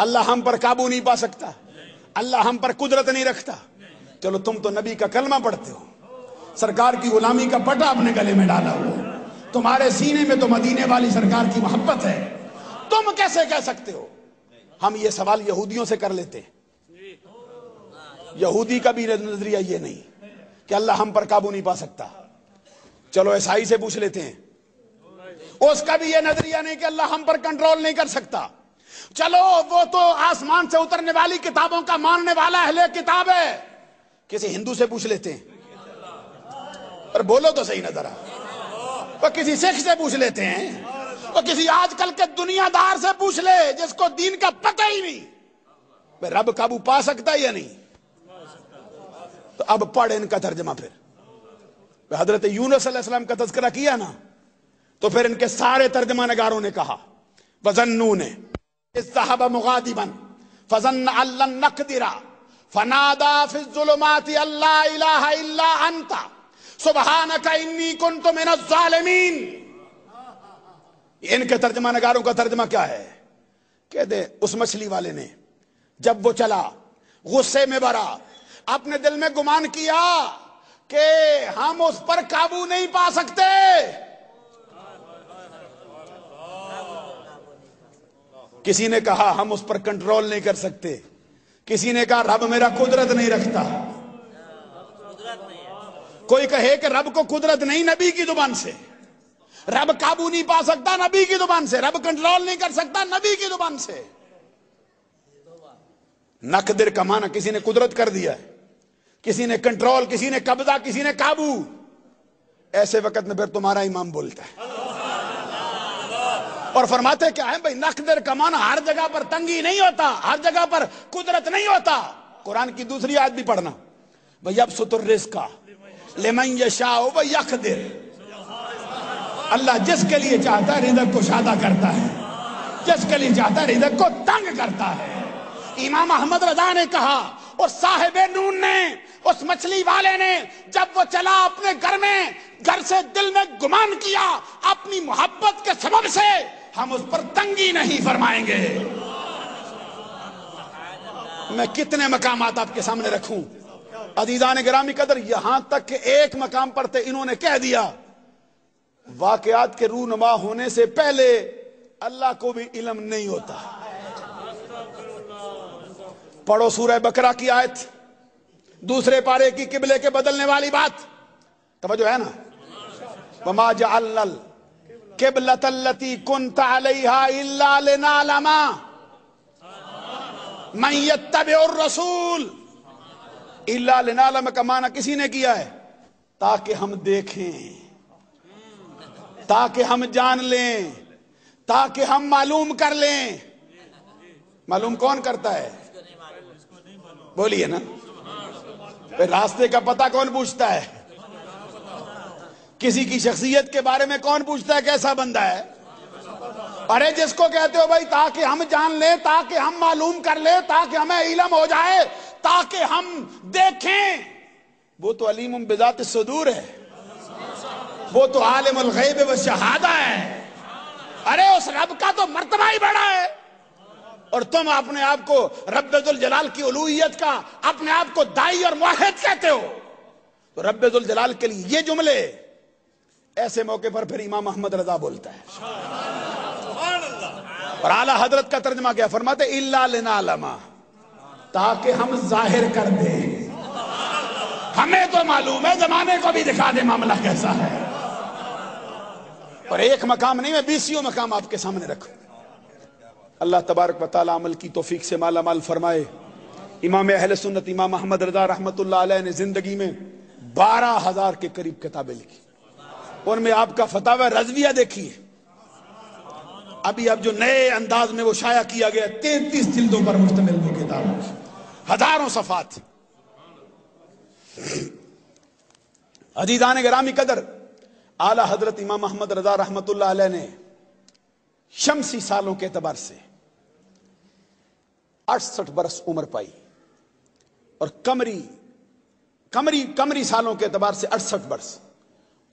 اللہ ہم پر قابو نہیں پا سکتا، اللہ ہم پر قدرت نہیں رکھتا؟ چلو تم تو نبی کا کلمہ پڑھتے ہو، سرکار کی غلامی کا پٹا اپنے گلے میں ڈالا ہو، تمہارے سینے میں تو مدینے والی سرکار کی محبت ہے، تم کیسے کہہ سکتے ہو؟ ہم یہ سوال یہودیوں سے کر لیتے ہیں، یہودی کا بھی نظریہ یہ نہیں کہ اللہ ہم پر قابو نہیں پا سکتا۔ چلو عیسائی سے پوچھ لیتے ہیں، اس کا بھی یہ نظریہ نہیں کہ اللہ ہم پر کنٹرول نہیں کر سکتا۔ چلو وہ تو آسمان سے اترنے والی کتابوں کا ماننے والا اہل کتاب ہے، کسی ہندو سے پوچھ لیتے ہیں، اور بولو تو صحیح نظر آ، وہ کسی سکھ سے پوچھ لیتے ہیں، وہ کسی آج کل کے دنیا دار سے پوچھ لے جس کو دین کا پتہ ہی نہیں، رب قابو پا سکتا ہے یا نہیں؟ تو اب پڑھ ان کا ترجمہ۔ پھر حضرت یونس علیہ السلام کا تذکرہ کیا نا، تو پھر ان کے سارے ترجمہ نگاروں نے کہا وَظَنُّونَ إِذْ ذَهَبَ مُغَاضِبًا فَظَنَّ أَن لَّن نَّقْدِرَ فَنَادَىٰ فِي الظُّلُمَاتِ أَن لَّا إِلَٰهَ إِلَّا أَنتَ سُبْحَانَكَ إِنِّي كُنتُ مِنَ الظَّالِمِينَ۔ ان کے ترجمہ نگاروں کا ترجمہ کیا ہے؟ کہتے اس مچھلی والے نے جب وہ چلا غصے میں بھرا، اپنے دل میں گمان کیا کہ ہم اس پر قابو نہیں پا سکتے، کسی نے کہا ہم اس پر کنٹرول نہیں کر سکتے، کسی نے کہا رب میرا قدرت نہیں رکھتا، کوئی کہے کہ رب کو قدرت نہیں نبی کی زبان سے، رب قابو نہیں پا سکتا نبی کی زبان سے، رب کنٹرول نہیں کر سکتا نبی کی زبان سے۔ نقدر کا معنی کسی نے قدرت کر دیا ہے، کسی نے کنٹرول، کسی نے قبضہ، کسی نے قابو۔ ایسے وقت میں پھر تمہارا امام بولتا ہے اور فرماتے کیا ہے بھائی، نقدر کا معنی ہر جگہ پر تنگی نہیں ہوتا، ہر جگہ پر قدرت نہیں ہوتا۔ قرآن کی دوسری آیت بھی پڑھنا، وَيَبْسُطُ الرِّزْقَ لِمَن يَشَاءُ وَيَقْدِرُ، اللہ جس کے لیے چاہتا ہے رزق کو شادہ کرتا ہے، جس کے لیے چاہتا ہے رزق کو تنگ کرتا ہے۔ امام احمد رضا نے کہا، اور صاحب نون نے، اس مچھلی والے نے، جب وہ چلا اپنے گھر میں، گھر سے دل میں گمان کیا اپنی محبت کے سبب سے ہم اس پر تنگی نہیں فرمائیں گے۔ میں کتنے مقامات آپ کے سامنے رکھوں عزیزان گرامی قدر، یہاں تک کہ ایک مقام پر تھے انہوں نے کہہ دیا واقعات کے رونما ہونے سے پہلے اللہ کو بھی علم نہیں ہوتا۔ پڑھو سورہ بقرہ کی آیت، دوسرے پارے کی قبلے کے بدلنے والی بات، توجہ ہے نا؟ وَمَا جَعَلْنَا الْقِبْلَةَ الَّتِي كُنْتَ عَلَيْهَا إِلَّا لِنَعْلَمَ مَن يَتَّبِعُ الرَّسُولَ۔ إِلَّا لِنَعْلَمَ کا معنی کسی نے کیا ہے تاکہ ہم دیکھیں، تاکہ ہم جان لیں، تاکہ ہم معلوم کر لیں۔ معلوم کون کرتا ہے؟ بولیے نا، راستے کا پتہ کون پوچھتا ہے؟ کسی کی شخصیت کے بارے میں کون پوچھتا ہے کیسا بندہ ہے؟ ارے جس کو کہتے ہو بھائی تاکہ ہم جان لیں، تاکہ ہم معلوم کر لیں، تاکہ ہمیں علم ہو جائے، تاکہ ہم دیکھیں، وہ تو علیم بذات الصدور ہے، وہ تو عالم الغیب والشہادہ ہے۔ ارے اس رب کا تو مرتبہ ہی بڑا ہے، اور تم اپنے آپ کو رب ذوالجلال کی الوہیت کا اپنے آپ کو دائی اور موحد کہتے ہو۔ تو رب ذوالجلال کے لیے یہ جملے ایسے موقع پر پھر امام احمد رضا بولتا ہے، اور اعلیٰ حضرت کا ترجمہ کیا فرماتے؟ الا لنعلم، تاکہ ہم ظاہر کر دیں، ہمیں تو معلوم ہے، زمانے کو بھی دکھا دے معاملہ کیسا ہے۔ اور ایک مقام نہیں، میں 20 مقام آپ کے سامنے رکھوں۔ اللہ تبارک و تعالی عمل کی توفیق سے مالا مال فرمائے۔ امام اہل سنت امام احمد رضا رحمت اللہ علیہ نے زندگی میں 12,000 کے قریب کتابیں لکھی، ان میں آپ کا فتاوی رضویہ دیکھیے، ابھی اب جو نئے انداز میں وہ شائع کیا گیا، 33 جلدوں پر مشتمل وہ کتاب، ہزاروں صفحات۔ عزیزان گرامی قدر، اعلیٰ حضرت امام احمد رضا رحمت اللہ علیہ نے شمسی سالوں کے اعتبار سے 68 برس عمر پائی، اور قمری سالوں کے اعتبار سے 68 برس،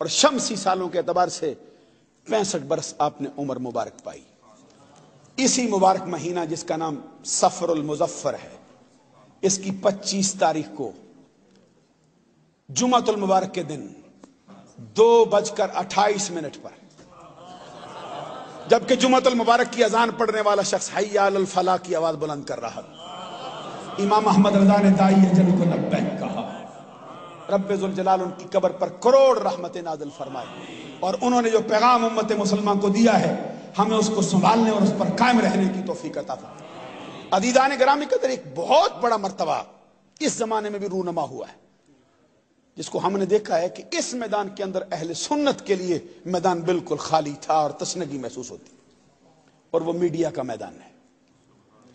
اور شمسی سالوں کے اعتبار سے 65 برس آپ نے عمر مبارک پائی۔ اسی مبارک مہینہ جس کا نام صفر المظفر ہے، اس کی 25 تاریخ کو جمعۃ المبارک کے دن 2:28 پر، جبکہ جمعۃ المبارک کی اذان پڑھنے والا شخص حی علی الفلاح کی آواز بلند کر رہا، امام احمد رضا نے دائی اجل کو لبیک کہا۔ رب ذوالجلال ان کی قبر پر کروڑ رحمت نازل فرمائے، اور انہوں نے جو پیغام امت مسلمان کو دیا ہے، ہمیں اس کو سنبھالنے اور اس پر قائم رہنے کی توفیق عطا فرمائے۔ عزیزان گرامی قدر، ایک بہت بڑا مرتبہ اس زمانے میں بھی رونما ہوا ہے، جس کو ہم نے دیکھا ہے کہ اس میدان کے اندر اہل سنت کے لیے میدان بالکل خالی تھا اور تشنگی محسوس ہوتی، اور وہ میڈیا کا میدان ہے۔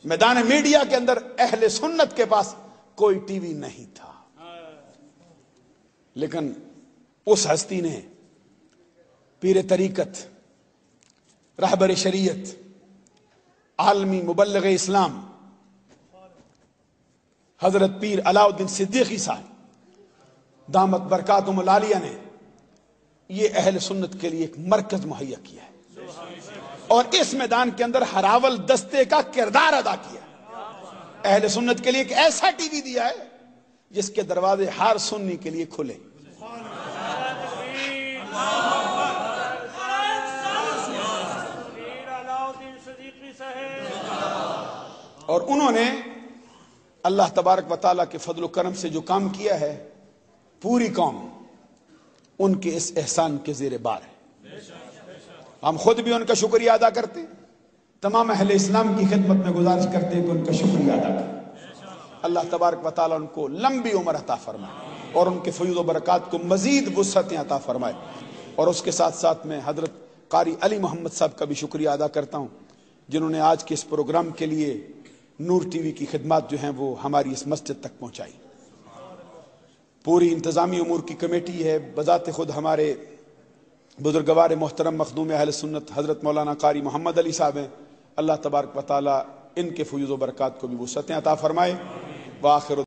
میدان میڈیا کے اندر اہل سنت کے پاس کوئی ٹی وی نہیں تھا، لیکن اس ہستی نے، پیر طریقت، رہبر شریعت، عالمی مبلغ اسلام حضرت پیر علاؤ الدین صدیقی صاحب دامت برکاتہم العالیہ نے یہ اہل سنت کے لیے ایک مرکز مہیا کیا ہے، اور اس میدان کے اندر ہراول دستے کا کردار ادا کیا۔ اہل سنت کے لیے ایک ایسا ٹی وی دیا ہے جس کے دروازے ہر سنی کے لیے کھلے۔ اور انہوں نے اللہ تبارک و تعالیٰ کے فضل و کرم سے جو کام کیا ہے، پوری قوم ان کے اس احسان کے زیر بار ہے۔ ہم خود بھی ان کا شکریہ ادا کرتے ہیں، تمام اہل اسلام کی خدمت میں گزارش کرتے ہیں کہ ان کا شکریہ ادا کریں۔ اللہ تبارک و تعالیٰ ان کو لمبی عمر عطا فرمائے، اور ان کے فیض و برکات کو مزید وسعتیں عطا فرمائے۔ اور اس کے ساتھ ساتھ میں حضرت قاری علی محمد صاحب کا بھی شکریہ ادا کرتا ہوں، جنہوں نے آج کے اس پروگرام کے لیے نور ٹی وی کی خدمات جو ہیں وہ ہماری اس مسجد تک پہنچائی۔ پوری انتظامی امور کی کمیٹی ہے، بذات خود ہمارے بزرگوار محترم مخدوم اہل سنت حضرت مولانا قاری محمد علی صاحب ہیں۔ اللہ تبارک و تعالی ان کے فیض و برکات کو بھی وسعتیں عطا فرمائے۔ وآخر